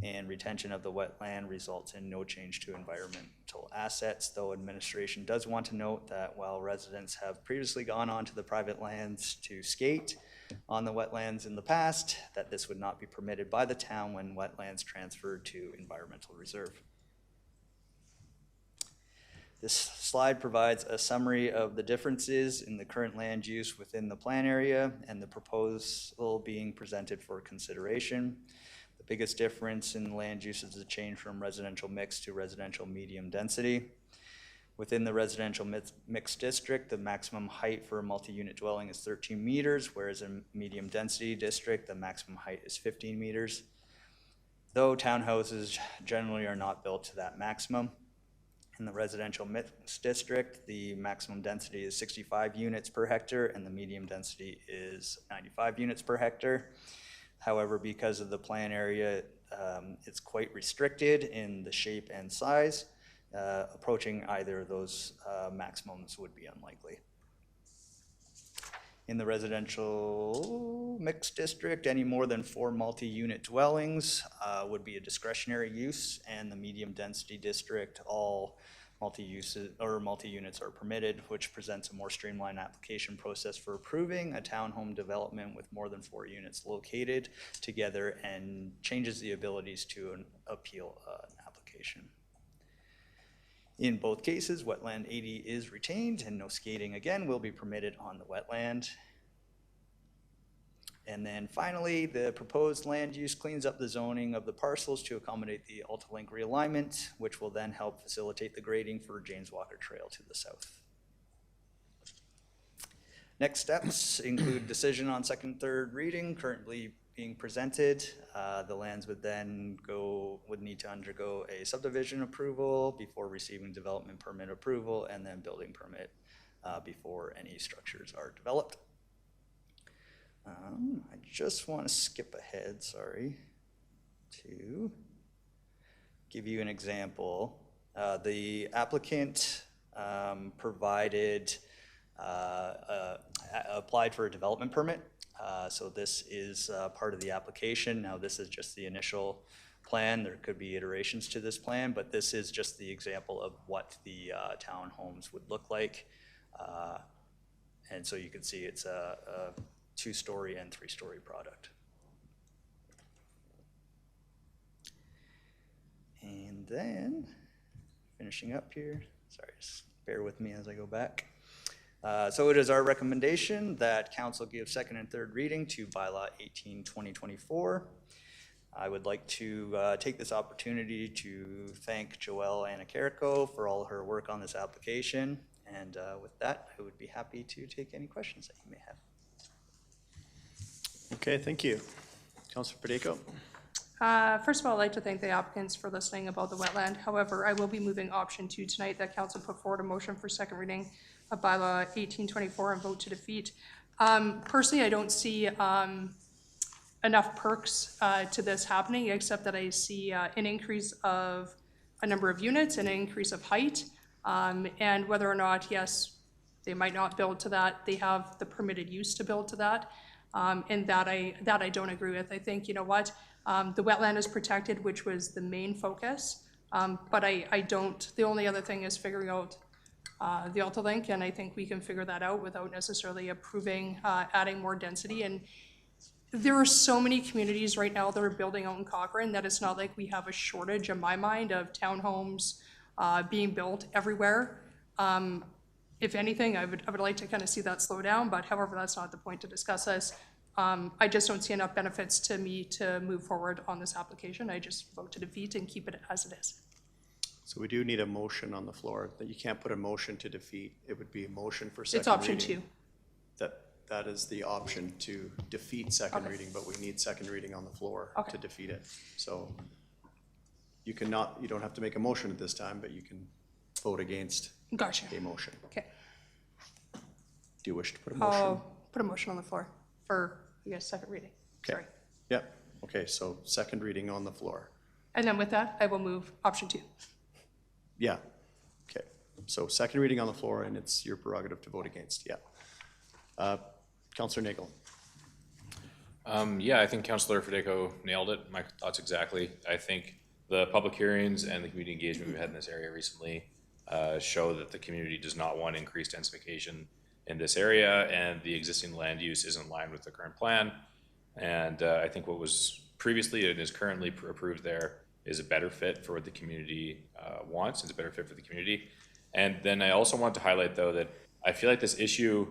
And retention of the wetland results in no change to environmental assets, though administration does want to note that while residents have previously gone onto the private lands to skate on the wetlands in the past, that this would not be permitted by the town when wetlands transferred to environmental reserve. This slide provides a summary of the differences in the current land use within the plan area and the proposal being presented for consideration. The biggest difference in land use is the change from residential mixed to residential medium density. Within the residential mixed district, the maximum height for a multi-unit dwelling is 13 meters, whereas in medium density district, the maximum height is 15 meters. Though townhouses generally are not built to that maximum. In the residential mixed district, the maximum density is 65 units per hectare and the medium density is 95 units per hectare. However, because of the plan area, it's quite restricted in the shape and size. Approaching either of those maximums would be unlikely. In the residential mixed district, any more than 4 multi-unit dwellings would be a discretionary use, and the medium density district, all multi-units are permitted, which presents a more streamlined application process for approving a townhome development with more than 4 units located together and changes the abilities to appeal an application. In both cases, wetland 80 is retained and no skating again will be permitted on the wetland. And then finally, the proposed land use cleans up the zoning of the parcels to accommodate the AltaLink realignment, which will then help facilitate the grading for James Walker Trail to the south. Next steps include decision on second, third reading currently being presented. The lands would then need to undergo a subdivision approval before receiving development permit approval, and then building permit before any structures are developed. I just want to skip ahead, to give you an example. The applicant applied for a development permit. So this is part of the application. Now this is just the initial plan. There could be iterations to this plan, but this is just the example of what the townhomes would look like. And so you can see it's a 2-story and 3-story product. And then, finishing up here, just bear with me as I go back. So it is our recommendation that council give second and third reading to bylaw 18/2024. I would like to take this opportunity to thank Joelle Anacarico for all her work on this application And with that, I would be happy to take any questions that you may have. Okay, thank you. Councilor Pacheco? First of all, I'd like to thank the applicants for listening about the wetland. However, I will be moving option 2 tonight, that council put forward a motion for second reading of bylaw 1824 and vote to defeat. Personally, I don't see enough perks to this happening, except that I see an increase of a number of units and an increase of height. And whether or not, yes, they might not build to that, they have the permitted use to build to that. And that I don't agree with. I think, you know what, the wetland is protected, which was the main focus. But I don't, the only other thing is figuring out the AltaLink, and I think we can figure that out without necessarily approving adding more density. And there are so many communities right now that are building out in Cochrane that it's not like we have a shortage, in my mind, of townhomes being built everywhere. If anything, I would like to kind of see that slow down, but however, that's not the point to discuss this. I just don't see enough benefits to me to move forward on this application. I just vote to defeat and keep it as it is. So we do need a motion on the floor, that you can't put a motion to defeat. It would be a motion for second It's option reading. 2. That is the option to defeat second reading, but we need second reading on the floor Okay. to defeat it. So you don't have to make a motion at this time, but you can vote against Gotcha. a motion. Okay. Do you wish to put a motion? I'll put a motion on the floor for, I guess, second reading. Okay. Sorry. Yep, okay, so second reading on the floor. And then with that, I will move option 2. Yeah, okay. So second reading on the floor, and it's your prerogative to vote against, yeah. Councilor Nagel? Yeah, I think Councilor Pacheco nailed it. My thoughts exactly. I think the public hearings and the community engagement we've had in this area recently show that the community does not want increased densification in this area, and the existing land use is in line with the current plan. And I think what was previously and is currently approved there is a better fit for what the community wants. It's a better fit for the community. And then I also want to highlight, though, that I feel like this issue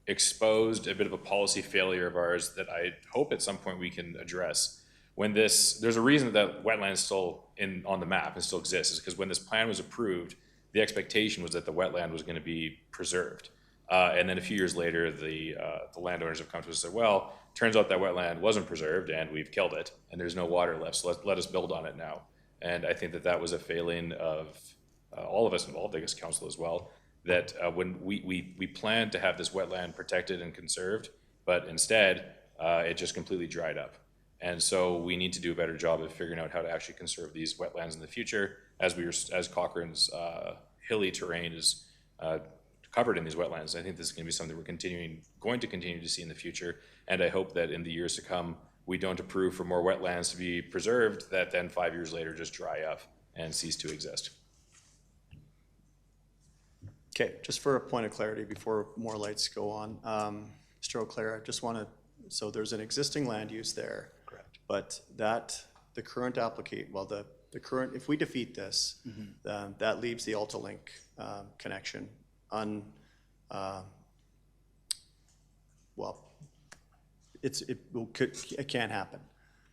exposed a bit of a policy failure of ours that I hope at some point we can address. There's a reason that wetland is still on the map and still exists, is because when this plan was approved, the expectation was that the wetland was going to be preserved. And then a few years later, the landowners have come to us and said, well, turns out that wetland wasn't preserved and we've killed it and there's no water left, so let us build on it now. And I think that was a failing of all of us involved, I guess council as well, that when we planned to have this wetland protected and conserved, but instead it just completely dried up. And so we need to do a better job of figuring out how to actually conserve these wetlands in the future, as Cochrane's hilly terrain is covered in these wetlands. I think this is going to be something we're going to continue to see in the future, and I hope that in the years to come, we don't approve for more wetlands to be preserved that then 5 years later just dry up and cease to exist. Okay, just for a point of clarity before more lights go on, Mr. O'Clair, I just want to, so there's an existing land use there. Correct. But the current applicant, well, the current, if we defeat this, that leaves the AltaLink connection well, it can't happen.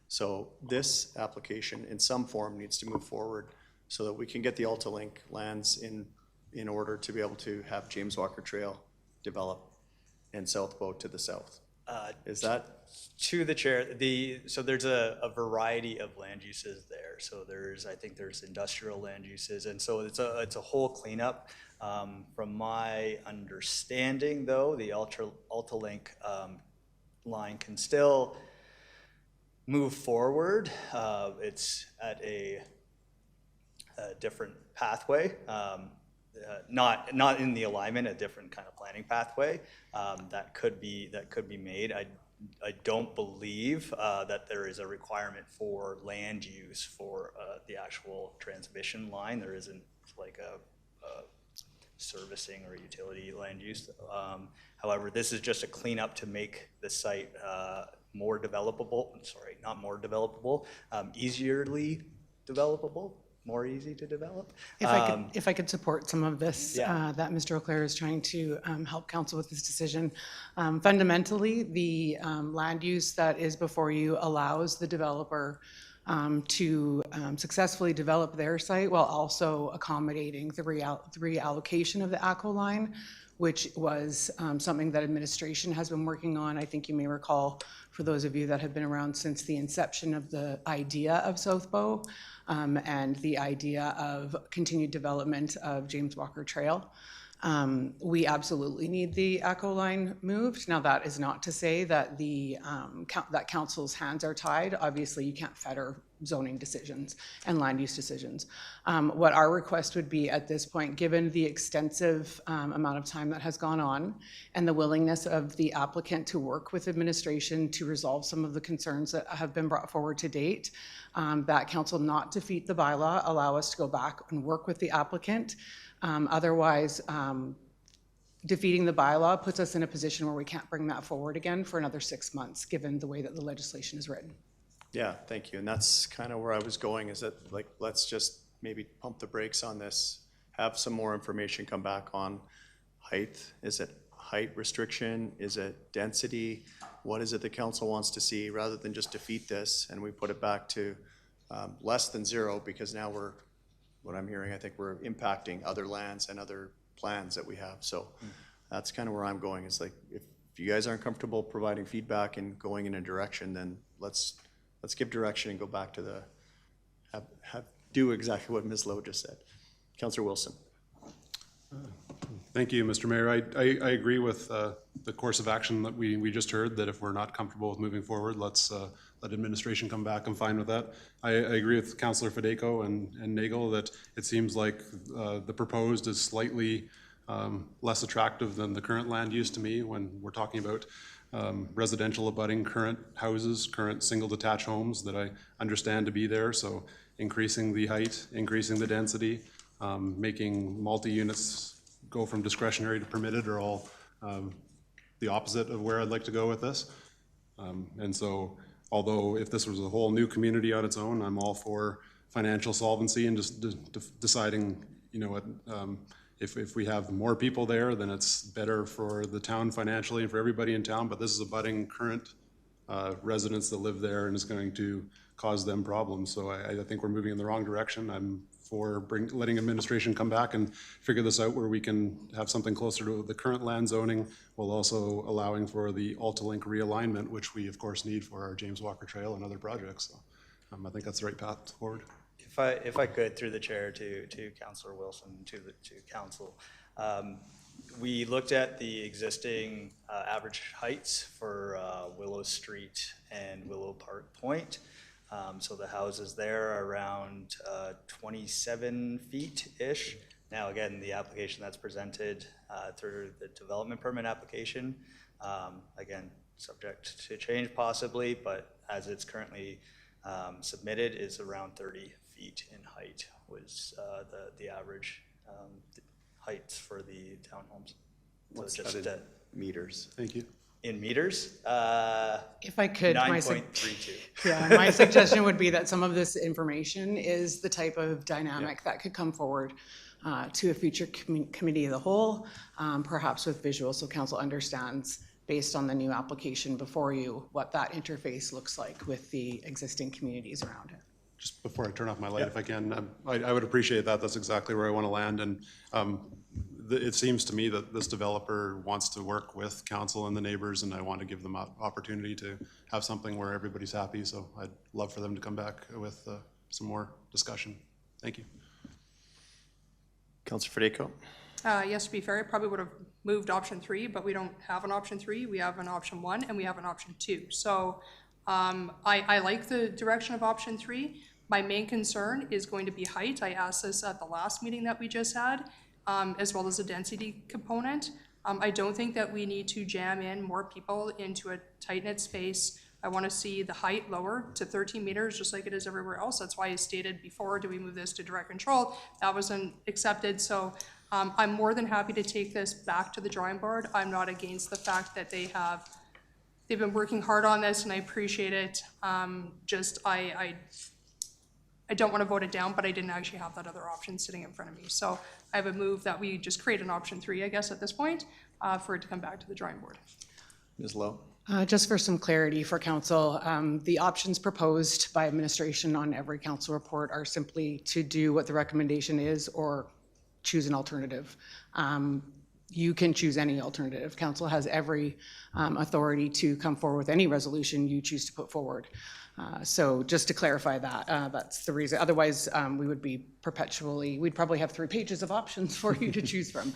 So this application in some form needs to move forward so that we can get the AltaLink lands in order to be able to have James Walker Trail develop and South Bow to the south. Is that? To the chair, so there's a variety of land uses there. So I think there's industrial land uses, and so it's a whole cleanup. From my understanding, though, the AltaLink line can still move forward. It's at a different pathway, not in the alignment, a different kind of planning pathway that could be made. I don't believe that there is a requirement for land use for the actual transmission line. There isn't like a servicing or utility land use. However, this is just a cleanup to make the site more developable, sorry, not more developable, easierly developable, more easy to develop. If I could support some of this, Yeah. that Mr. O'Clair is trying to help council with this decision. Fundamentally, the land use that is before you allows the developer to successfully develop their site while also accommodating the reallocation of the ACO line, which was something that administration has been working on. I think you may recall, for those of you that have been around since the inception of the idea of South Bow and the idea of continued development of James Walker Trail. We absolutely need the ACO line moved. Now, that is not to say that that council's hands are tied. Obviously, you can't fetter zoning decisions and land use decisions. What our request would be at this point, given the extensive amount of time that has gone on and the willingness of the applicant to work with administration to resolve some of the concerns that have been brought forward to date, that council not defeat the bylaw, allow us to go back and work with the applicant. Otherwise, defeating the bylaw puts us in a position where we can't bring that forward again for another 6 months, given the way that the legislation is written. Yeah, thank you. And that's kind of where I was going, is that, like, let's just maybe pump the brakes on this, have some more information come back on height. Is it height restriction? Is it density? What is it the council wants to see, rather than just defeat this and we put it back to less than zero, because now we're, what I'm hearing, I think we're impacting other lands and other plans that we have. So that's kind of where I'm going. It's like, if you guys aren't comfortable providing feedback and going in a direction, then let's give direction and go back to the, do exactly what Ms. Lowe just said. Councillor Wilson. Thank you, Mr. Mayor. I agree with the course of action that we just heard, that if we're not comfortable with moving forward, let's let administration come back. I'm fine with that. I agree with Councillor Fedayko and Nagel that it seems like the proposed is slightly less attractive than the current land use to me, when we're talking about residential abutting current houses, current single detached homes that I understand to be there. So increasing the height, increasing the density, making multi-units go from discretionary to permitted are all the opposite of where I'd like to go with this. And so, although if this was a whole new community on its own, I'm all for financial solvency and just deciding, you know what, if we have more people there, then it's better for the town financially and for everybody in town. But this is abutting current residents that live there, and is going to cause them problems. So I think we're moving in the wrong direction. I'm for letting administration come back and figure this out, where we can have something closer to the current land zoning, while also allowing for the AltaLink realignment, which we of course need for our James Walker Trail and other projects. So I think that's the right path forward. If I could, through the chair, to Councillor Wilson, to council, we looked at the existing average heights for Willow Street and Willow Park Point. So the houses there are around 27 feet-ish. Now, again, the application that's presented through the development permit application, again, subject to change possibly, but as it's currently submitted, is around 30 feet in height was the average heights for the townhomes. What's So that just in meters? Thank you. in meters, If I could, 9.32. yeah, my suggestion would be that some of this information is the type of dynamic that could come forward to a future committee of the whole, perhaps with visuals, so council understands, based on the new application before you, what that interface looks like with the existing communities around it. Just before I turn off my light, if I can, I would appreciate that. That's exactly where I want to land. And it seems to me that this developer wants to work with council and the neighbors, and I want to give them an opportunity to have something where everybody's happy. So I'd love for them to come back with some more discussion. Thank you. Councillor Fedayko. Yes, to be fair, I probably would have moved option 3, but we don't have an option 3. We have an option 1 and we have an option 2. So I like the direction of option 3. My main concern is going to be height. I asked this at the last meeting that we just had, as well as the density component. I don't think that we need to jam in more people into a tight-knit space. I want to see the height lower to 13 meters, just like it is everywhere else. That's why I stated before, do we move this to direct control? That wasn't accepted. So I'm more than happy to take this back to the drawing board. I'm not against the fact that they've been working hard on this, and I appreciate it. I don't want to vote it down, but I didn't actually have that other option sitting in front of me. So I have a move that we just create an option 3, I guess, at this point, for it to come back to the drawing board. Ms. Lowe? Just for some clarity for council, the options proposed by administration on every council report are simply to do what the recommendation is or choose an alternative. You can choose any alternative. Council has every authority to come forward with any resolution you choose to put forward. So just to clarify that, that's the reason. Otherwise, we would be we'd probably have 3 pages of options for you to choose from.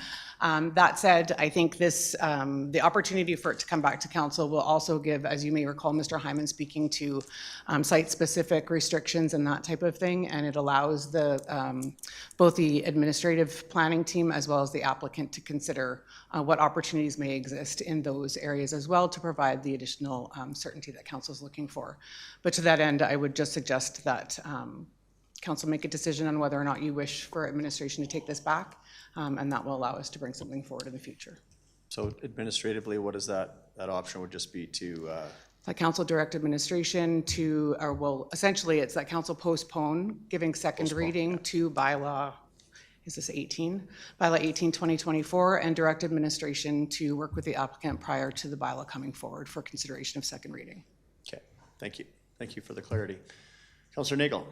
That said, I think this, the opportunity for it to come back to council will also give, as you may recall, Mr. Hyman speaking to site-specific restrictions and that type of thing, and it allows the both the administrative planning team as well as the applicant to consider what opportunities may exist in those areas as well to provide the additional certainty that council is looking for. But to that end, I would just suggest that council make a decision on whether or not you wish for administration to take this back, and that will allow us to bring something forward in the future. So administratively, what is that option would just be to, That council direct administration to, or well, essentially it's that council postpone giving second reading to bylaw, is this 18? Bylaw 18, 2024, and direct administration to work with the applicant prior to the bylaw coming forward for consideration of second reading. okay, thank you. Thank you for the clarity. Councillor Nagel?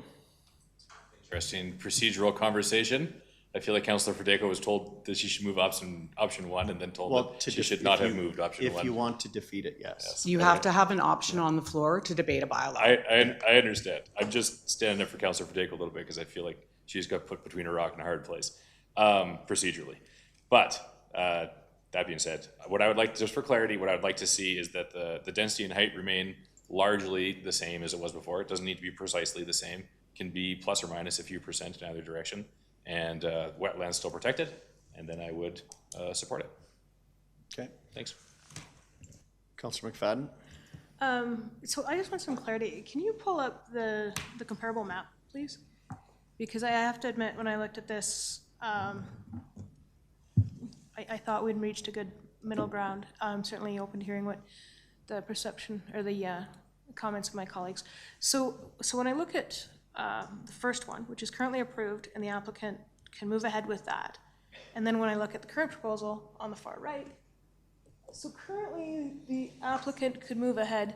Interesting procedural conversation. I feel like Councillor Frederico was told that she should move option 1 and then told that she should not have moved option 1. If you want to defeat it, yes. You have to have an option on the floor to debate a bylaw. I understand. I'm just standing up for Councillor Frederico a little bit because I feel like she's got put between a rock and a hard place procedurally. But that being said, what I would like, just for clarity, what I would like to see is that the density and height remain largely the same as it was before. It doesn't need to be precisely the same. It can be plus or minus a few percent in either direction. And wetlands still protected, and then I would support it. Okay, Thanks. Councillor McFadden? So I just want some clarity. Can you pull up the comparable map, please? Because I have to admit, when I looked at this, I thought we'd reached a good middle ground. I'm certainly open to hearing what the perception or the comments of my colleagues. So when I look at the first one, which is currently approved, and the applicant can move ahead with that. And then when I look at the current proposal on the far right, so currently the applicant could move ahead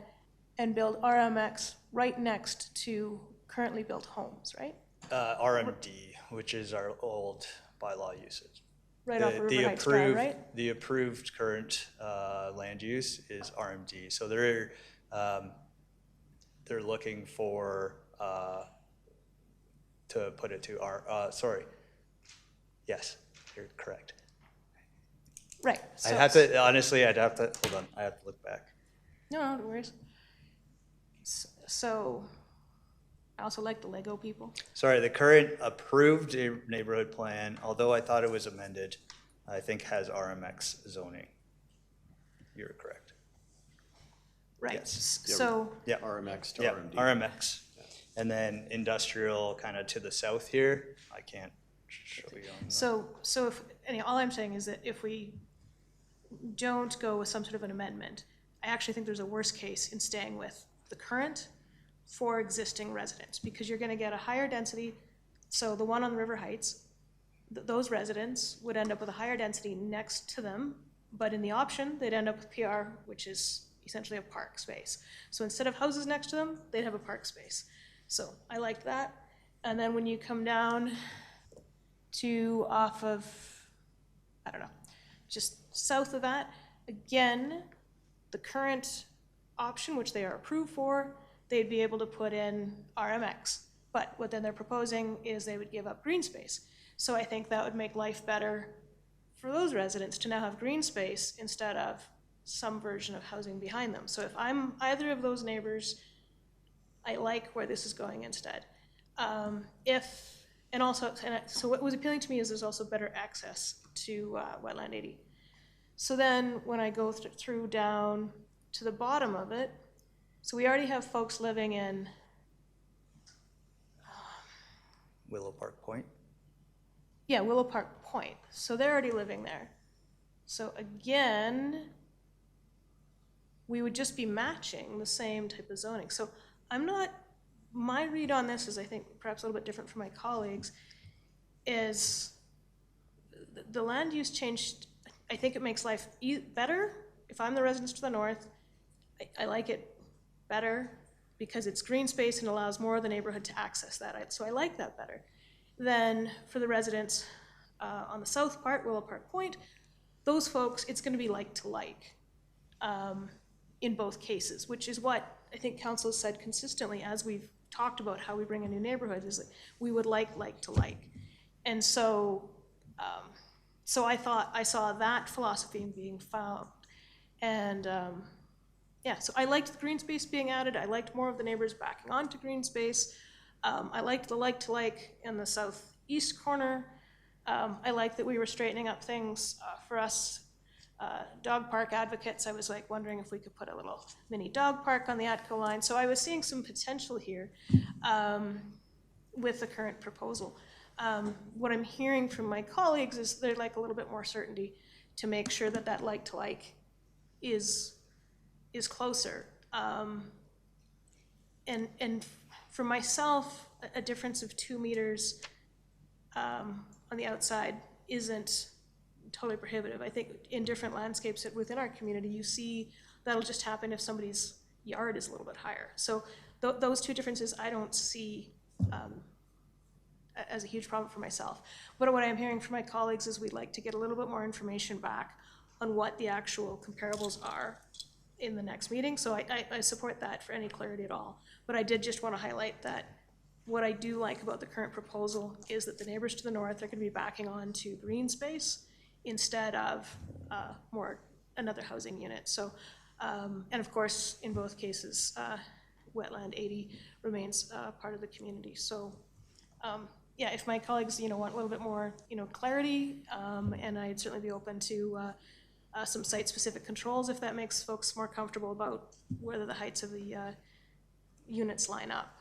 and build RMX right next to currently built homes, right? RMD, which is our old bylaw usage. Right off of River Heights Drive, right? The approved current land use is RMD. So they're looking for to put it to yes, you're correct. Right. I'd have to, honestly, hold on, I have to look back. No, no worries. So, I also like the Lego people. Sorry, the current approved neighborhood plan, although I thought it was amended, I think has RMX zoning. You're correct. Right, Yes. so, Yeah. RMX to Yeah, RMD. RMX. And then industrial kind of to the south here. I can't show you on that. so if, all I'm saying is that if we don't go with some sort of an amendment, I actually think there's a worst case in staying with the current for existing residents, because you're gonna get a higher density. So the one on River Heights, those residents would end up with a higher density next to them, but in the option, they'd end up with PR, which is essentially a park space. So instead of houses next to them, they'd have a park space. So I like that. And then when you come down to off of, I don't know, just south of that, again, the current option, which they are approved for, they'd be able to put in RMX. But what then they're proposing is they would give up green space. So I think that would make life better for those residents to now have green space instead of some version of housing behind them. So if I'm either of those neighbors, I like where this is going instead. So what was appealing to me is there's also better access to Wetland 80. So then when I go through down to the bottom of it, so we already have folks living in Willow Park Point. Yeah, Willow Park Point. So they're already living there. So again, we would just be matching the same type of zoning. So my read on this is, I think, perhaps a little bit different from my colleagues, is the land use changed. I think it makes life better if I'm the residents to the north, I like it better because it's green space and allows more of the neighborhood to access that. So I like that better. Then for the residents on the south part, Willow Park Point, those folks, it's gonna be like to like in both cases, which is what I think council has said consistently as we've talked about how we bring a new neighborhood, is that we would like to like. And so, so I thought, I saw that philosophy being found. And yeah, so I liked the green space being added. I liked more of the neighbors backing onto green space. I liked the like to like in the southeast corner. I liked that we were straightening up things for us dog park advocates. I was like wondering if we could put a little mini dog park on the ATCO line. So I was seeing some potential here with the current proposal. What I'm hearing from my colleagues is they'd like a little bit more certainty to make sure that that like to like is closer. And for myself, a difference of 2 meters on the outside isn't totally prohibitive. I think in different landscapes within our community, you see that'll just happen if somebody's yard is a little bit higher. So those two differences I don't see as a huge problem for myself. But what I'm hearing from my colleagues is we'd like to get a little bit more information back on what the actual comparables are in the next meeting. So I support that for any clarity at all. But I did just want to highlight that what I do like about the current proposal is that the neighbors to the north are going to be backing on to green space instead of another housing unit. So, and of course, in both cases, wetland 80 remains part of the community. So, yeah, if my colleagues, want a little bit more, clarity, and I'd certainly be open to some site-specific controls if that makes folks more comfortable about whether the heights of the units line up.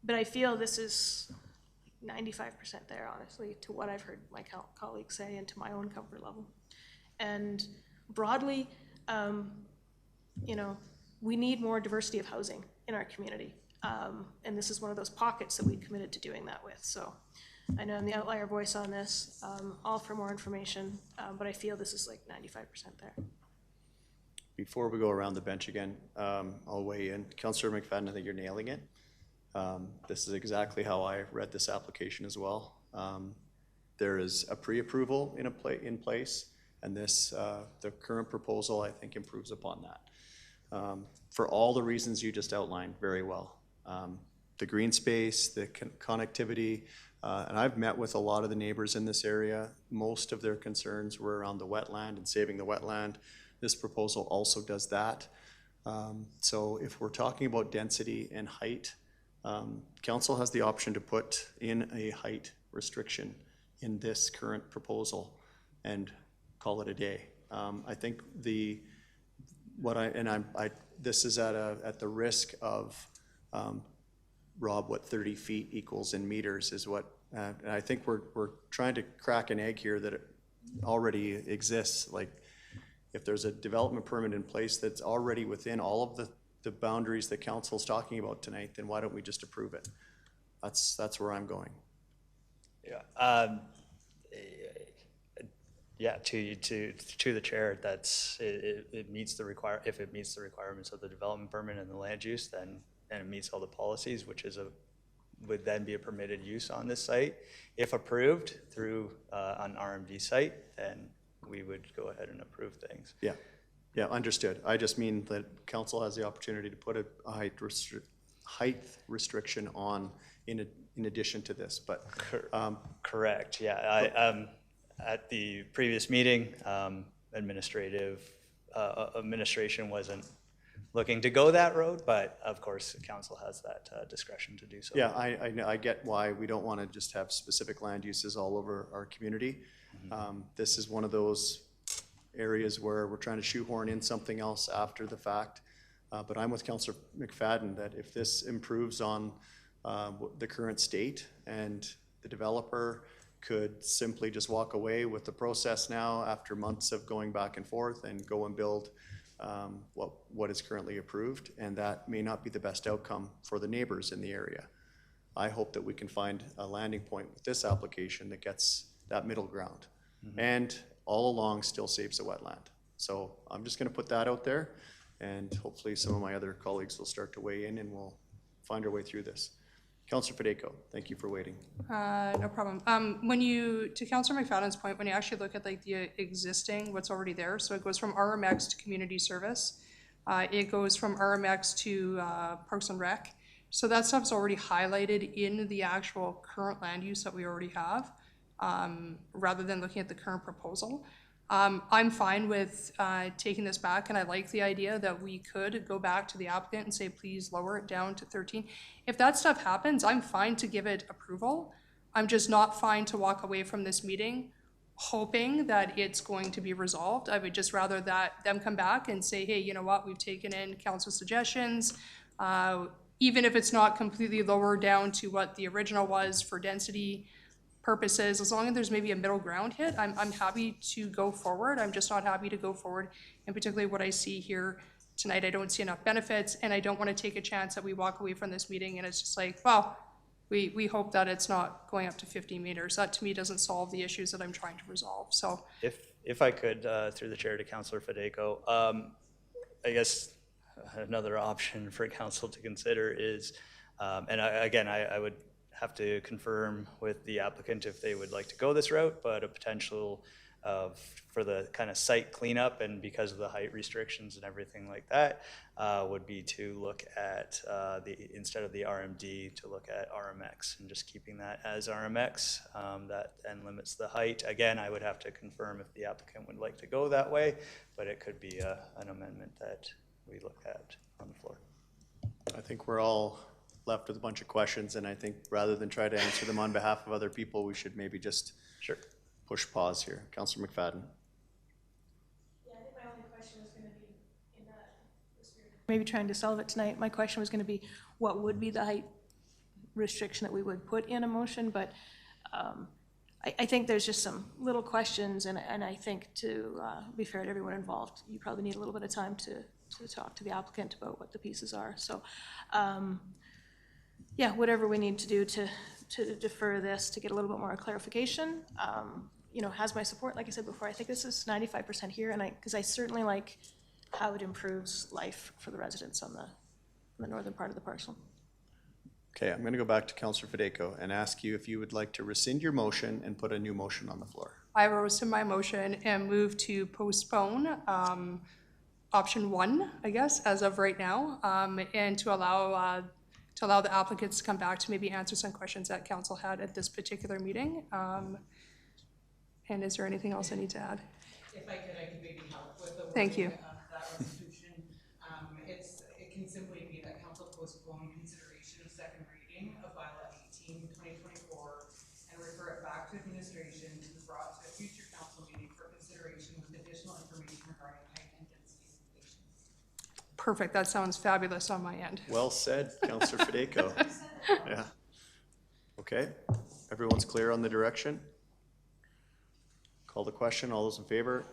But I feel this is 95% there, honestly, to what I've heard my colleagues say and to my own comfort level. And broadly, we need more diversity of housing in our community. And this is one of those pockets that we committed to doing that with. So I know I'm the outlier voice on this, all for more information, but I feel this is like 95% there. Before we go around the bench again, I'll weigh in. Councillor McFadden, I think you're nailing it. This is exactly how I read this application as well. There is a pre-approval in place, and this, the current proposal, I think, improves upon that. For all the reasons you just outlined very well. The green space, the connectivity, and I've met with a lot of the neighbors in this area. Most of their concerns were around the wetland and saving the wetland. This proposal also does that. So if we're talking about density and height, council has the option to put in a height restriction in this current proposal and call it a day. I think this is at the risk of, Rob, what 30 feet equals in meters is what, and I think we're trying to crack an egg here that it already exists. Like, if there's a development permit in place that's already within all of the boundaries that council's talking about tonight, then why don't we just approve it? That's where I'm going. Yeah. Yeah, to the chair, it meets the if it meets the requirements of the development permit and the land use, then it meets all the policies, which would then be a permitted use on this site. If approved through an RMD site, then we would go ahead and approve things. Yeah, understood. I just mean that council has the opportunity to put a height restriction on in addition to this, but. Correct, yeah. At the previous meeting, administration wasn't looking to go that road, but of course, council has that discretion to do so. Yeah, I get why we don't want to just have specific land uses all over our community. This is one of those areas where we're trying to shoehorn in something else after the fact. But I'm with Councillor McFadden that if this improves on the current state and the developer could simply just walk away with the process now after months of going back and forth and go and build what is currently approved, and that may not be the best outcome for the neighbors in the area. I hope that we can find a landing point with this application that gets that middle ground and all along still saves the wetland. So I'm just gonna put that out there, and hopefully some of my other colleagues will start to weigh in, and we'll find our way through this. Councillor Federico, thank you for waiting. No problem. To Councillor McFadden's point, when you actually look at like the existing, what's already there, so it goes from RMX to community service. It goes from RMX to Parks and Rec. So that stuff's already highlighted in the actual current land use that we already have, rather than looking at the current proposal. I'm fine with taking this back, and I like the idea that we could go back to the applicant and say, please lower it down to 13. If that stuff happens, I'm fine to give it approval. I'm just not fine to walk away from this meeting hoping that it's going to be resolved. I would just rather that them come back and say, hey, you know what, we've taken in council suggestions. Even if it's not completely lower down to what the original was for density purposes, as long as there's maybe a middle ground hit, I'm happy to go forward. I'm just not happy to go forward. And particularly what I see here tonight, I don't see enough benefits, and I don't want to take a chance that we walk away from this meeting and it's just like, well, we hope that it's not going up to 50 meters. That to me doesn't solve the issues that I'm trying to resolve, so. If I could, through the chair to Councillor Federico, I guess another option for council to consider is, and I would have to confirm with the applicant if they would like to go this route, but a potential for the kind of site cleanup and because of the height restrictions and everything like that, would be to look at instead of the RMD, to look at RMX and just keeping that as RMX. That then limits the height. Again, I would have to confirm if the applicant would like to go that way, but it could be an amendment that we look at on the floor. I think we're all left with a bunch of questions, and I think rather than try to answer them on behalf of other people, we should maybe just push pause here. Councillor McFadden. Yeah, I think my only question was gonna be in that, maybe trying to solve it tonight, my question was gonna be, what would be the height restriction that we would put in a motion, but I think there's just some little questions, and I think to be fair to everyone involved, you probably need a little bit of time to talk to the applicant about what the pieces are. So, yeah, whatever we need to do to defer this to get a little bit more clarification, you know, has my support. Like I said before, I think this is 95% here, and because I certainly like how it improves life for the residents on the northern part of the parcel. Okay, I'm going to go back to Councillor Federico and ask you if you would like to rescind your motion and put a new motion on the floor. I will rescind my motion and move to postpone option 1, I guess, as of right now, and to allow the applicants to come back to maybe answer some questions that council had at this particular meeting. And is there anything else I need to add? If I could maybe help with the Thank you. wording of that resolution. It can simply be that council postpone consideration of second reading of bylaw 18, 2024, and refer it back to administration to be brought to a future council meeting for consideration with additional information regarding height and density limitations. Perfect, that sounds fabulous on my end. Well said, Councillor Federico. Yeah. Okay, everyone's clear on the direction? Call the question. All those in favor?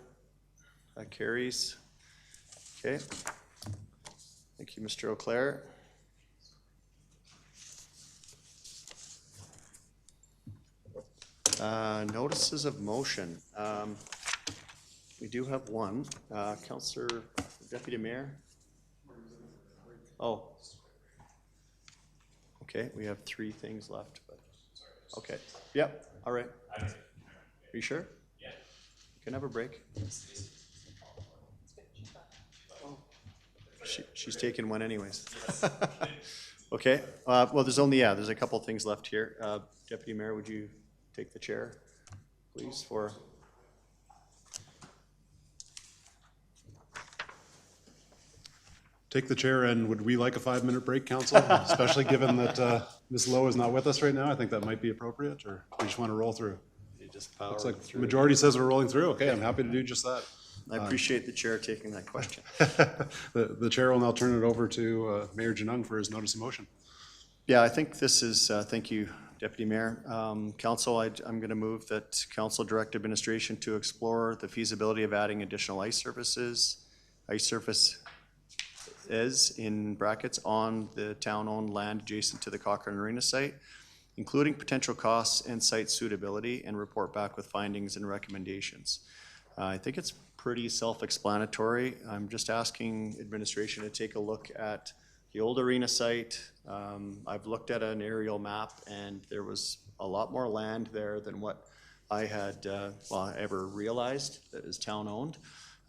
That carries. Okay. Thank you, Mr. Auclair. Notices of motion. We do have one. Councillor Deputy Mayor? Oh. Okay, we have 3 things left, but, okay. Yep, all right. Are you sure? Yeah. You can have a break. She's taking one anyways. Okay, well, there's a couple of things left here. Deputy Mayor, would you take the chair, please, for... Take the chair, and would we like a 5-minute break, council? Especially given that Ms. Lowe is not with us right now, I think that might be appropriate, or we just want to roll through? You just power Looks like the through. majority says we're rolling through. Okay, I'm happy to do just that. I appreciate the chair taking that question. The chair will now turn it over to Mayor Janung for his notice of motion. Yeah, I think this is, thank you, Deputy Mayor. Council, I'm going to move that council direct administration to explore the feasibility of adding additional ice surfaces in brackets on the town-owned land adjacent to the Cochrane Arena site, including potential costs and site suitability, and report back with findings and recommendations. I think it's pretty self-explanatory. I'm just asking administration to take a look at the old arena site. I've looked at an aerial map, and there was a lot more land there than what I had, ever realized that is town-owned.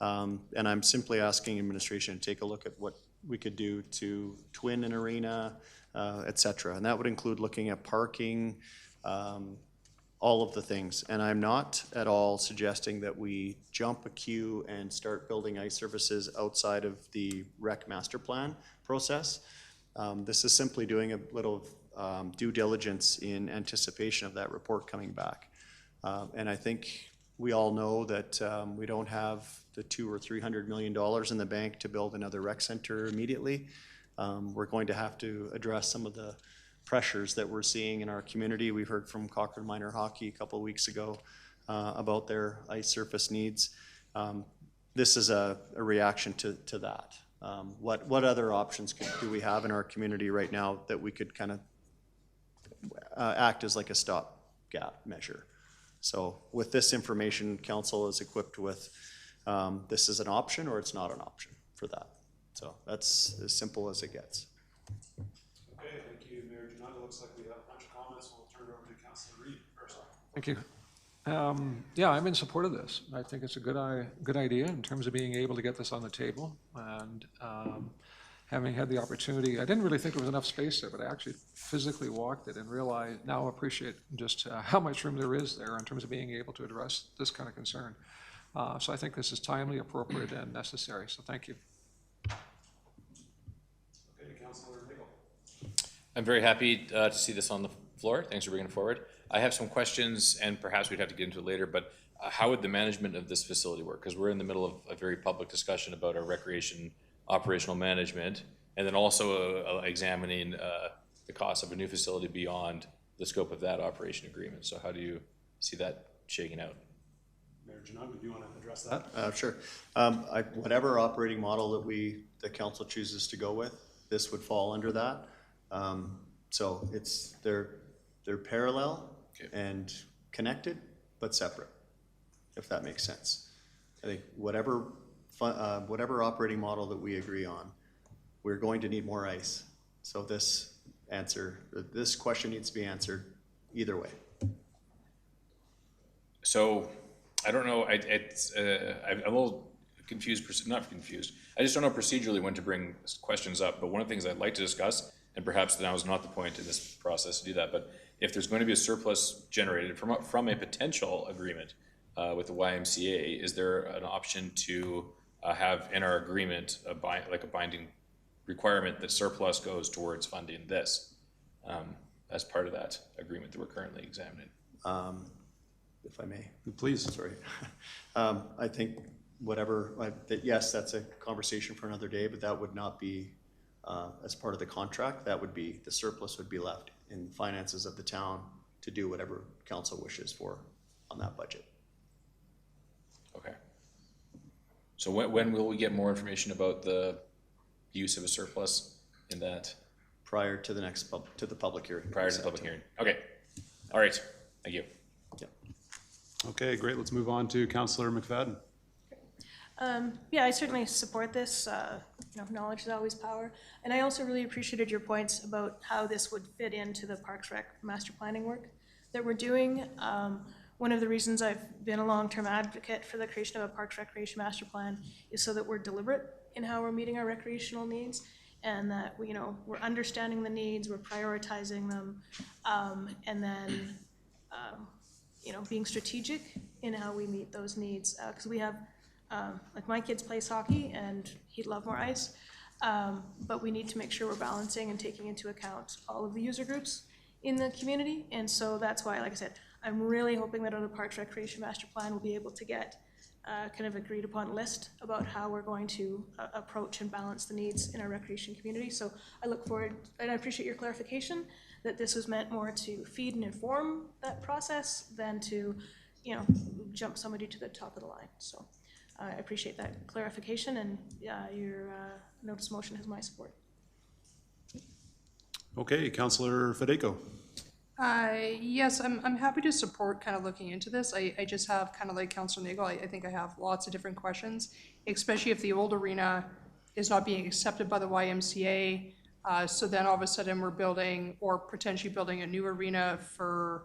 And I'm simply asking administration to take a look at what we could do to twin an arena, et cetera. And that would include looking at parking, all of the things. And I'm not at all suggesting that we jump a queue and start building ice surfaces outside of the rec master plan process. This is simply doing a little due diligence in anticipation of that report coming back. And I think we all know that we don't have the $200 or $300 million in the bank to build another rec center immediately. We're going to have to address some of the pressures that we're seeing in our community. We heard from Cochrane Minor Hockey a couple of weeks ago about their ice surface needs. This is a reaction to that. What other options do we have in our community right now that we could kind of act as like a stopgap measure? So with this information, council is equipped with this is an option or it's not an option for that. So that's as simple as it gets. Okay, thank you, Mayor Janot. It looks like we have a bunch of comments. We'll turn it over to Councilor Reid first. Thank you. Yeah, I'm in support of this. I think it's a good idea in terms of being able to get this on the table. And having had the opportunity, I didn't really think there was enough space there, but I actually physically walked it and realized, now appreciate just how much room there is there in terms of being able to address this kind of concern. So I think this is timely, appropriate, and necessary. So thank you. Okay, Councilor Nickel. I'm very happy to see this on the floor. Thanks for bringing it forward. I have some questions, and perhaps we'd have to get into it later, but how would the management of this facility work? Because we're in the middle of a very public discussion about our recreation operational management, and then also examining the cost of a new facility beyond the scope of that operation agreement. So how do you see that shaking out? Mayor Janot, do you want to address that? Sure. Whatever operating model that the council chooses to go with, this would fall under that. So they're parallel and connected, but separate, if that makes sense. I think whatever operating model that we agree on, we're going to need more ice. So this question needs to be answered either way. So I don't know, I'm a little confused, not confused. I just don't know procedurally when to bring questions up, but one of the things I'd like to discuss, and perhaps now is not the point in this process to do that, but if there's going to be a surplus generated from a potential agreement with the YMCA, is there an option to have in our agreement a binding requirement that surplus goes towards funding this as part of that agreement that we're currently examining? If I may. Please. Sorry. I think yes, that's a conversation for another day, but that would not be as part of the contract. That would be, the surplus would be left in finances of the town to do whatever council wishes for on that budget. Okay. So when will we get more information about the use of a surplus in that? Prior to the public hearing. Prior to the public hearing. Okay. All right. Thank you. Yeah. Okay, great. Let's move on to Councilor McFadden. Yeah, I certainly support this. Knowledge is always power. And I also really appreciated your points about how this would fit into the Parks Rec master planning work that we're doing. One of the reasons I've been a long-term advocate for the creation of a Parks Recreation Master Plan is so that we're deliberate in how we're meeting our recreational needs, and that we're understanding the needs, we're prioritizing them, and then being strategic in how we meet those needs. Because we have, like my kids plays hockey and he'd love more ice, but we need to make sure we're balancing and taking into account all of the user groups in the community. And so that's why, like I said, I'm really hoping that on the Parks Recreation Master Plan, we'll be able to get kind of agreed upon list about how we're going to approach and balance the needs in our recreation community. So I look forward, and I appreciate your clarification that this was meant more to feed and inform that process than to, jump somebody to the top of the line. So I appreciate that clarification, and your notice motion has my support. Okay, Councilor Federico. Yes, I'm happy to support kind of looking into this. I just have kind of like Councilor Nagel, I think I have lots of different questions, especially if the old arena is not being accepted by the YMCA. So then all of a sudden we're building or potentially building a new arena for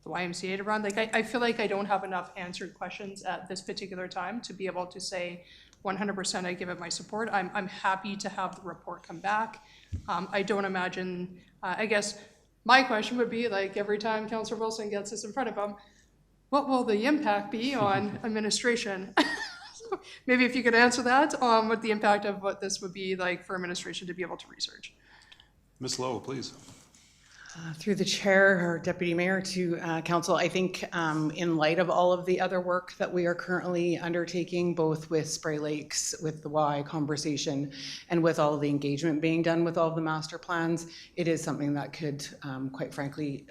the YMCA to run. Like, I feel like I don't have enough answered questions at this particular time to be able to say 100% I give it my support. I'm happy to have the report come back. I don't imagine, I guess, my question would be, like, every time Councillor Wilson gets this in front of him, what will the impact be on administration? So maybe if you could answer that, what the impact of what this would be like for administration to be able to research. Ms. Lowe, please. Through the chair or deputy mayor to council, I think in light of all of the other work that we are currently undertaking, both with Spray Lakes, with the Y conversation, and with all of the engagement being done with all of the master plans, it is something that could, quite frankly,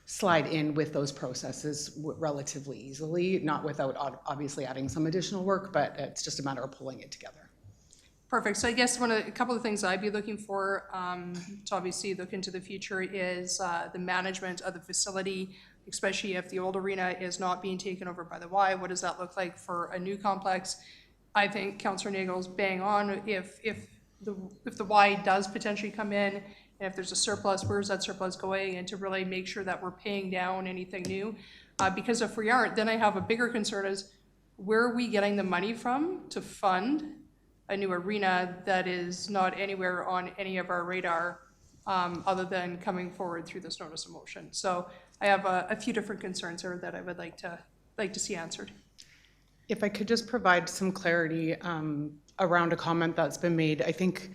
slide in with those processes relatively easily, not without obviously adding some additional work, but it's just a matter of pulling it together. Perfect. So I guess a couple of things I'd be looking for to obviously look into the future is the management of the facility, especially if the old arena is not being taken over by the Y. What does that look like for a new complex? I think Councillor Nagel's bang on. If the Y does potentially come in, and if there's a surplus, where's that surplus going? And to really make sure that we're paying down anything new. Because if we aren't, then I have a bigger concern is where are we getting the money from to fund a new arena that is not anywhere on any of our radar other than coming forward through this notice of motion. So I have a few different concerns here that I would like to see answered. If I could just provide some clarity around a comment that's been made, I think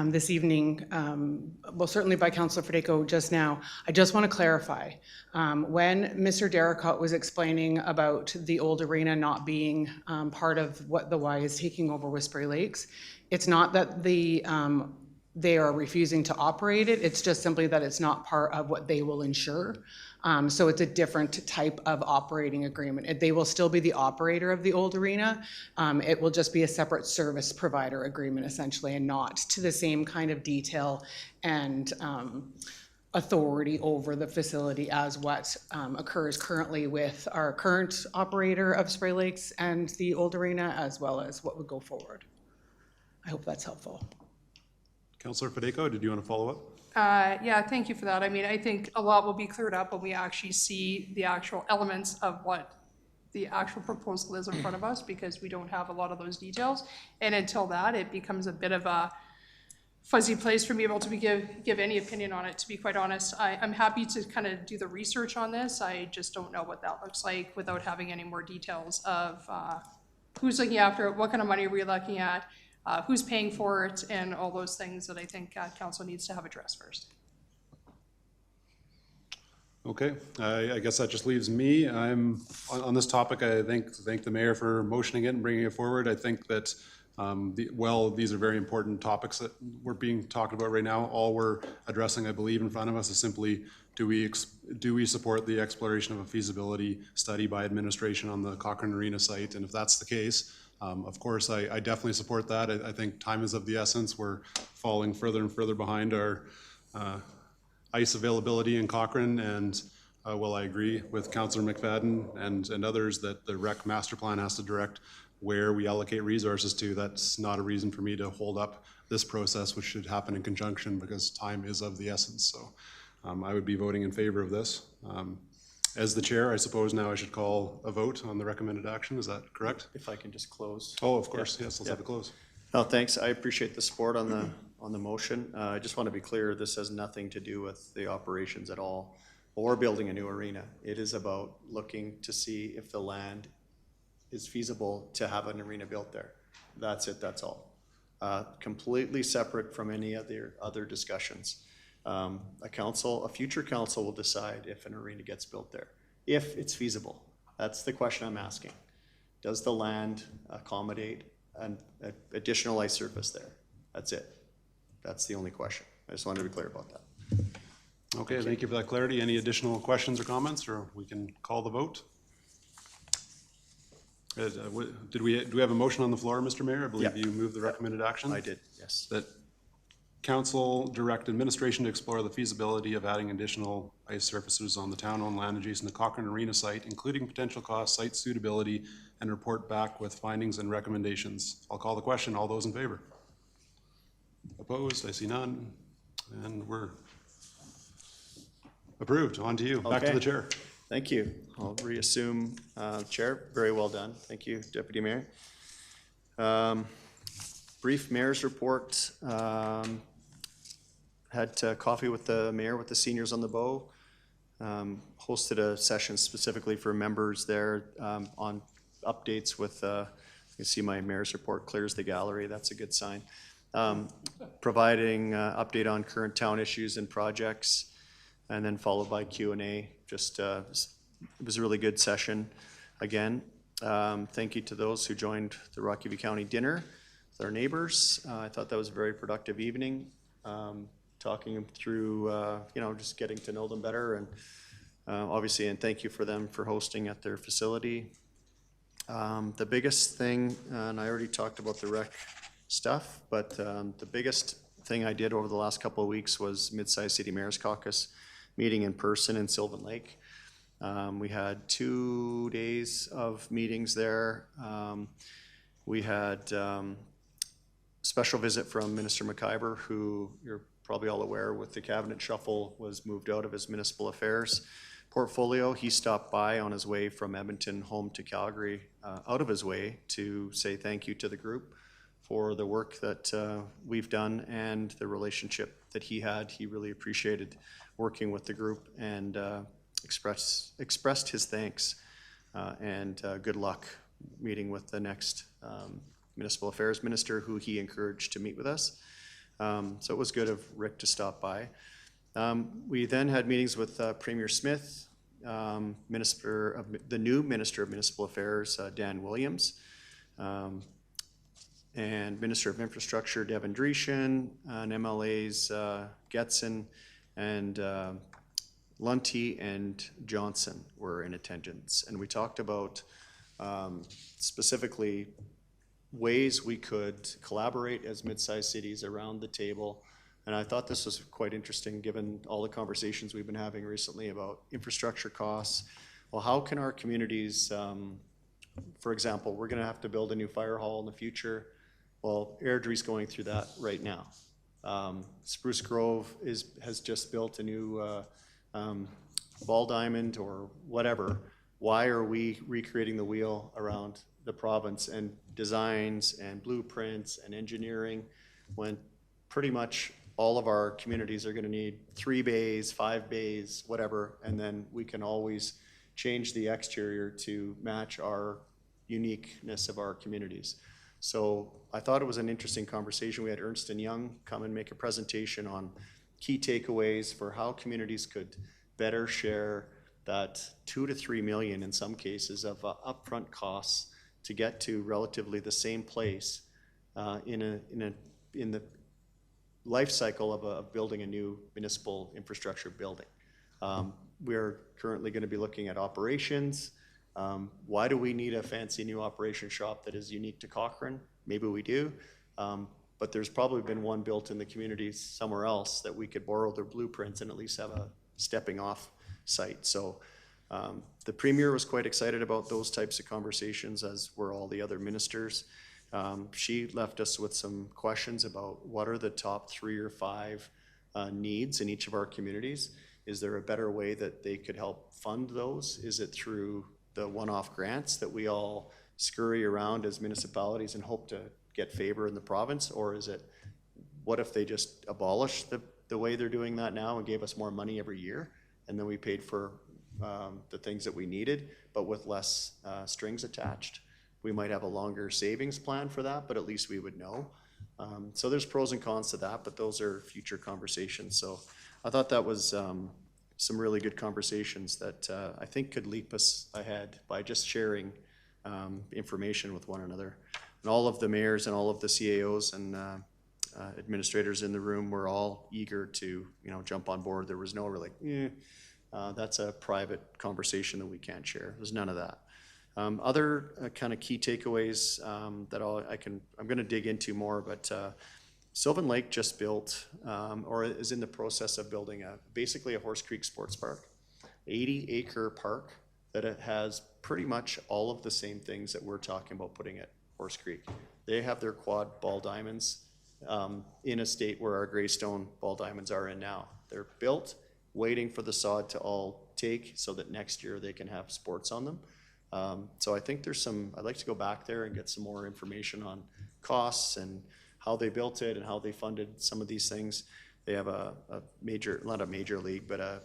this evening, well, certainly by Councillor Federico just now, I just want to clarify. When Mr. Darracott was explaining about the old arena not being part of what the Y is taking over with Spray Lakes, it's not that they are refusing to operate it, it's just simply that it's not part of what they will ensure. So it's a different type of operating agreement. They will still be the operator of the old arena. It will just be a separate service provider agreement essentially, and not to the same kind of detail and authority over the facility as what occurs currently with our current operator of Spray Lakes and the old arena, as well as what would go forward. I hope that's helpful. Councillor Federico, did you want to follow up? Yeah, thank you for that. I mean, I think a lot will be cleared up when we actually see the actual elements of what the actual proposal is in front of us, because we don't have a lot of those details. And until that, it becomes a bit of a fuzzy place for me able to give any opinion on it, to be quite honest. I'm happy to kind of do the research on this. I just don't know what that looks like without having any more details of who's looking after it, what kind of money are we looking at, who's paying for it, and all those things that I think council needs to have addressed first. Okay, I guess that just leaves me. I'm on this topic. I thank the mayor for motioning it and bringing it forward. I think that these are very important topics that we're being talked about right now. All we're addressing, I believe, in front of us is simply do we support the exploration of a feasibility study by administration on the Cochrane Arena site, and if that's the case. Of course, I definitely support that. I think time is of the essence. We're falling further and further behind our ice availability in Cochrane, and while I agree with Councillor McFadden and others that the REC master plan has to direct where we allocate resources to, that's not a reason for me to hold up this process, which should happen in conjunction because time is of the essence. So I would be voting in favor of this. As the chair, I suppose now I should call a vote on the recommended action. Is that correct? If I can just close. Oh, of course. Yes, let's have it close. No, thanks. I appreciate the support on the motion. I just want to be clear, this has nothing to do with the operations at all or building a new arena. It is about looking to see if the land is feasible to have an arena built there. That's it, that's all. Completely separate from any other discussions. A future council will decide if an arena gets built there, if it's feasible. That's the question I'm asking. Does the land accommodate an additional ice surface there? That's it. That's the only question. I just wanted to be clear about that. Okay, thank you for that clarity. Any additional questions or comments, or we can call the vote? Do we have a motion on the floor, Mr. Mayor? I believe you moved the recommended action. I did, yes. council direct administration to explore the feasibility of adding additional ice surfaces on the town-owned land adjacent to Cochrane Arena site, including potential cost, site suitability, and report back with findings and recommendations. I'll call the question. All those in favor? Opposed? I see none. And we're approved. On to you. Back to Okay. the chair. Thank you. I'll reassume, Chair. Very well done. Thank you, Deputy Mayor. Brief mayor's report. Had coffee with the mayor, with the seniors on the bow. Hosted a session specifically for members there on updates with, you can see my mayor's report clears the gallery. That's a good sign. Providing update on current town issues and projects, and then followed by Q&A. Just, it was a really good session again. Thank you to those who joined the Rocky View County dinner with our neighbors. I thought that was a very productive evening. Talking through, you know, just getting to know them better, and obviously, and thank you for them for hosting at their facility. The biggest thing, and I already talked about the rec stuff, but the biggest thing I did over the last couple of weeks was Mid-Size City Mayor's Caucus meeting in person in Sylvan Lake. We had 2 days of meetings there. We had special visit from Minister McIver, who you're probably all aware with the cabinet shuffle was moved out of his municipal affairs portfolio. He stopped by on his way from Edmonton home to Calgary, out of his way to say thank you to the group for the work that we've done and the relationship that he had. He really appreciated working with the group and expressed his thanks and good luck meeting with the next municipal affairs minister, who he encouraged to meet with us. So it was good of Rick to stop by. We then had meetings with Premier Smith, the new Minister of Municipal Affairs, Dan Williams, and Minister of Infrastructure, Devin Dreeshen, and MLAs Getson and Lunty and Johnson were in attendance. And we talked about specifically ways we could collaborate as mid-sized cities around the table. And I thought this was quite interesting given all the conversations we've been having recently about infrastructure costs. Well, how can our communities, for example, we're gonna have to build a new fire hall in the future. Well, Airdrie's going through that right now. Spruce Grove has just built a new ball diamond or whatever. Why are we recreating the wheel around the province and designs and blueprints and engineering when pretty much all of our communities are gonna need 3 bays, 5 bays, whatever, and then we can always change the exterior to match our uniqueness of our communities. So I thought it was an interesting conversation. We had Ernst & Young come and make a presentation on key takeaways for how communities could better share that 2 to 3 million in some cases of upfront costs to get to relatively the same place in the life cycle of building a new municipal infrastructure building. We're currently going to be looking at operations. Why do we need a fancy new operation shop that is unique to Cochrane? Maybe we do, but there's probably been one built in the community somewhere else that we could borrow their blueprints and at least have a stepping off site. So the Premier was quite excited about those types of conversations, as were all the other ministers. She left us with some questions about what are the top 3 or 5 needs in each of our communities. Is there a better way that they could help fund those? Is it through the one-off grants that we all scurry around as municipalities and hope to get favor in the province? Or is it, what if they just abolish the way they're doing that now and gave us more money every year? And then we paid for the things that we needed, but with less strings attached. We might have a longer savings plan for that, but at least we would know. So there's pros and cons to that, but those are future conversations. So I thought that was some really good conversations that I think could leap us ahead by just sharing information with one another. And all of the mayors and all of the CAOs and administrators in the room were all eager to, jump on board. There was no really, that's a private conversation that we can't share. There's none of that. Other kind of key takeaways that I'm going to dig into more, but Sylvan Lake just built, or is in the process of building basically a Horse Creek Sports Park, 80-acre park that it has pretty much all of the same things that we're talking about putting at Horse Creek. They have their quad ball diamonds in a state where our Greystone ball diamonds are in now. They're built, waiting for the sod to all take so that next year they can have sports on them. So I think there's I'd like to go back there and get some more information on costs and how they built it and how they funded some of these things. They have a major, not a major league, but a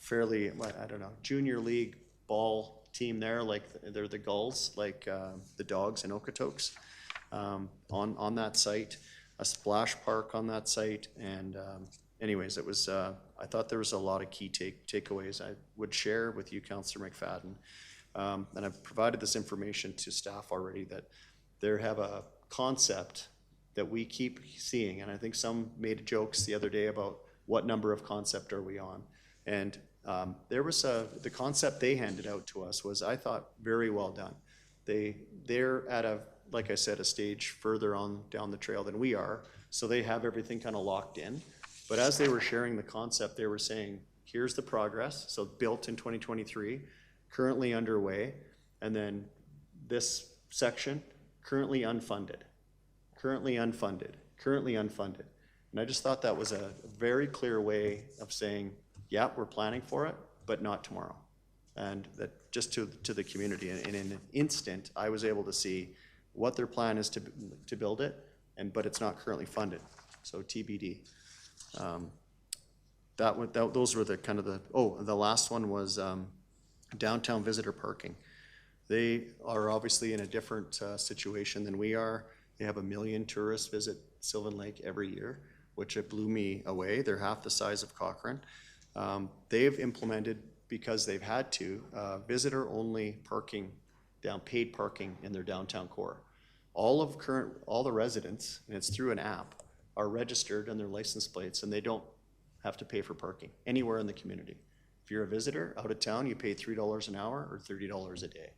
fairly, I don't know, junior league ball team there, like they're the Gulls, like the Dogs in Okotoks, on that site, a splash park on that site, and anyways, it was, I thought there was a lot of key takeaways I would share with you, Councillor McFadden. And I've provided this information to staff already, that they have a concept that we keep seeing, and I think some made jokes the other day about what number of concept are we on. And there was the concept they handed out to us was, I thought, very well done. They're at like I said, a stage further on down the trail than we are, so they have everything kind of locked in. But as they were sharing the concept, they were saying, here's the progress, so built in 2023, currently underway, and then this section, currently unfunded, currently unfunded, currently unfunded. And I just thought that was a very clear way of saying, yeah, we're planning for it, but not tomorrow. And that just to the community, and in an instant, I was able to see what their plan is to build it, but it's not currently funded, so TBD. Those were the kind of the last one was downtown visitor parking. They are obviously in a different situation than we are. They have 1 million tourists visit Sylvan Lake every year, which it blew me away. They're half the size of Cochrane. They've implemented, because they've had to, visitor-only parking, paid parking in their downtown core. All the residents, and it's through an app, are registered on their license plates, and they don't have to pay for parking anywhere in the community. If you're a visitor out of town, you pay $3 an hour or $30 a day.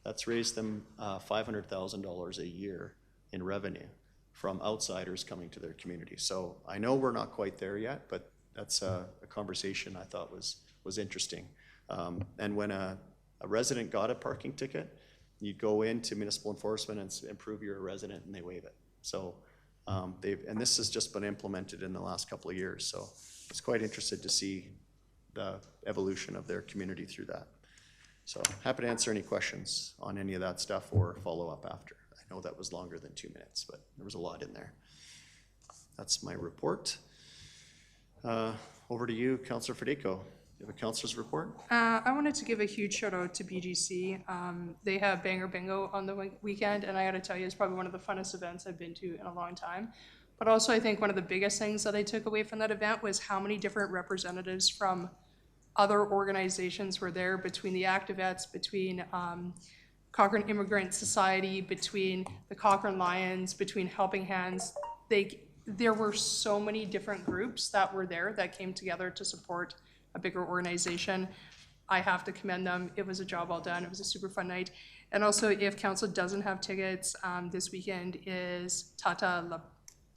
That's raised them $500,000 a year in revenue from outsiders coming to their community. So I know we're not quite there yet, but that's a conversation I thought was interesting. And when a resident got a parking ticket, you go into municipal enforcement and prove you're a resident, and they waive it. So and this has just been implemented in the last couple of years. So I was quite interested to see the evolution of their community through that. So happy to answer any questions on any of that stuff or follow up after. I know that was longer than 2 minutes, but there was a lot in there. That's my report. Over to you, Councillor Federico. You have a councillor's report? I wanted to give a huge shout out to BGC. They have Banger Bingo on the weekend, and I gotta tell you, it's probably one of the funnest events I've been to in a long time. But also I think one of the biggest things that I took away from that event was how many different representatives from other organizations were there, between the Activettes, between Cochrane Immigrant Society, between the Cochrane Lions, between Helping Hands. There were so many different groups that were there that came together to support a bigger organization. I have to commend them. It was a job well done. It was a super fun night. And also, if council doesn't have tickets, this weekend is Tata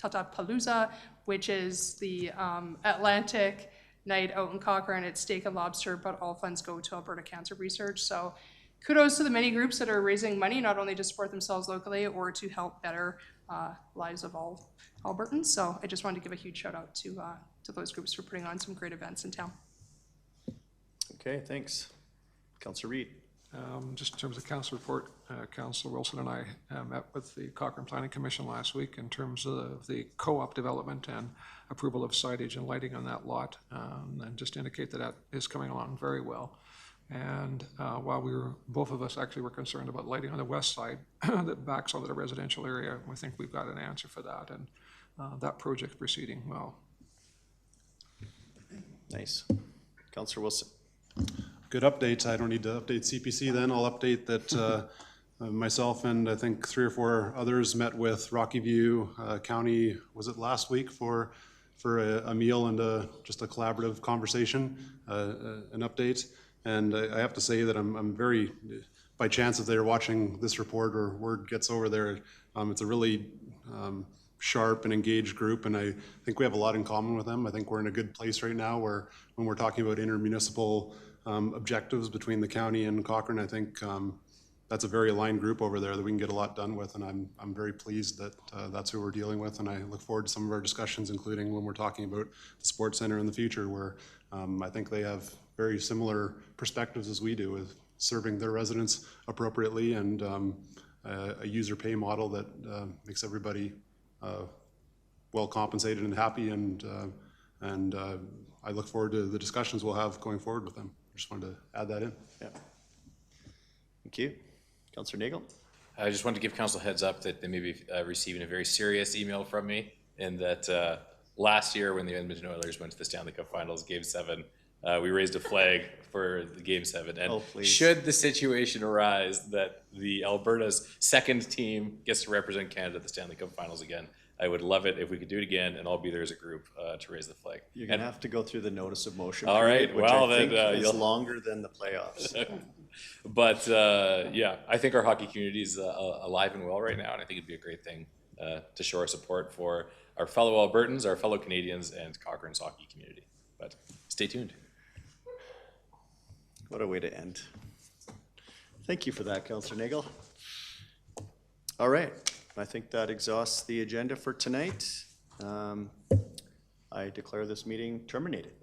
Palooza, which is the Atlantic night out in Cochrane. It's steak and lobster, but all funds go to Alberta Cancer Research. So kudos to the many groups that are raising money, not only to support themselves locally or to help better lives of all Albertans. So I just wanted to give a huge shout out to those groups for putting on some great events in town. Okay, thanks. Councillor Reid. Just in terms of council report, Councillor Wilson and I met with the Cochrane Planning Commission last week in terms of the co-op development and approval of signage and lighting on that lot, and just indicate that that is coming along very well. And while both of us actually were concerned about lighting on the west side that backs onto the residential area, we think we've got an answer for that, and that project's proceeding well. Nice. Councillor Wilson. Good update. I don't need to update CPC then. I'll update that myself and I think 3 or 4 others met with Rocky View County, was it last week, for a meal and just a collaborative conversation, an update. And I have to say that I'm very, by chance if they're watching this report or word gets over there, it's a really sharp and engaged group, and I think we have a lot in common with them. I think we're in a good place right now where when we're talking about intermunicipal objectives between the county and Cochrane, I think that's a very aligned group over there that we can get a lot done with, and I'm very pleased that that's who we're dealing with, and I look forward to some of our discussions, including when we're talking about the sports center in the future, where I think they have very similar perspectives as we do with serving their residents appropriately and a user pay model that makes everybody well compensated and happy, and I look forward to the discussions we'll have going forward with them. I just wanted to add that in. Yeah. Thank you. Councillor Nagel? I just wanted to give council heads up that they may be receiving a very serious email from me, and that last year when the Edmonton Oilers went to the Stanley Cup Finals, Game 7, we raised a flag for the Game 7. And should the situation arise that the Alberta's second team gets to represent Canada at the Stanley Cup Finals again, I would love it if we could do it again, and I'll be there as a group to raise the flag. You're gonna have to go through the notice of motion. All right, period, which well, I think then, is you'll- longer than the playoffs. But yeah, I think our hockey community is alive and well right now, and I think it'd be a great thing to show our support for our fellow Albertans, our fellow Canadians, and Cochrane's hockey community. But stay tuned. What a way to end. Thank you for that, Councillor Nagel. All right, I think that exhausts the agenda for tonight. I declare this meeting terminated.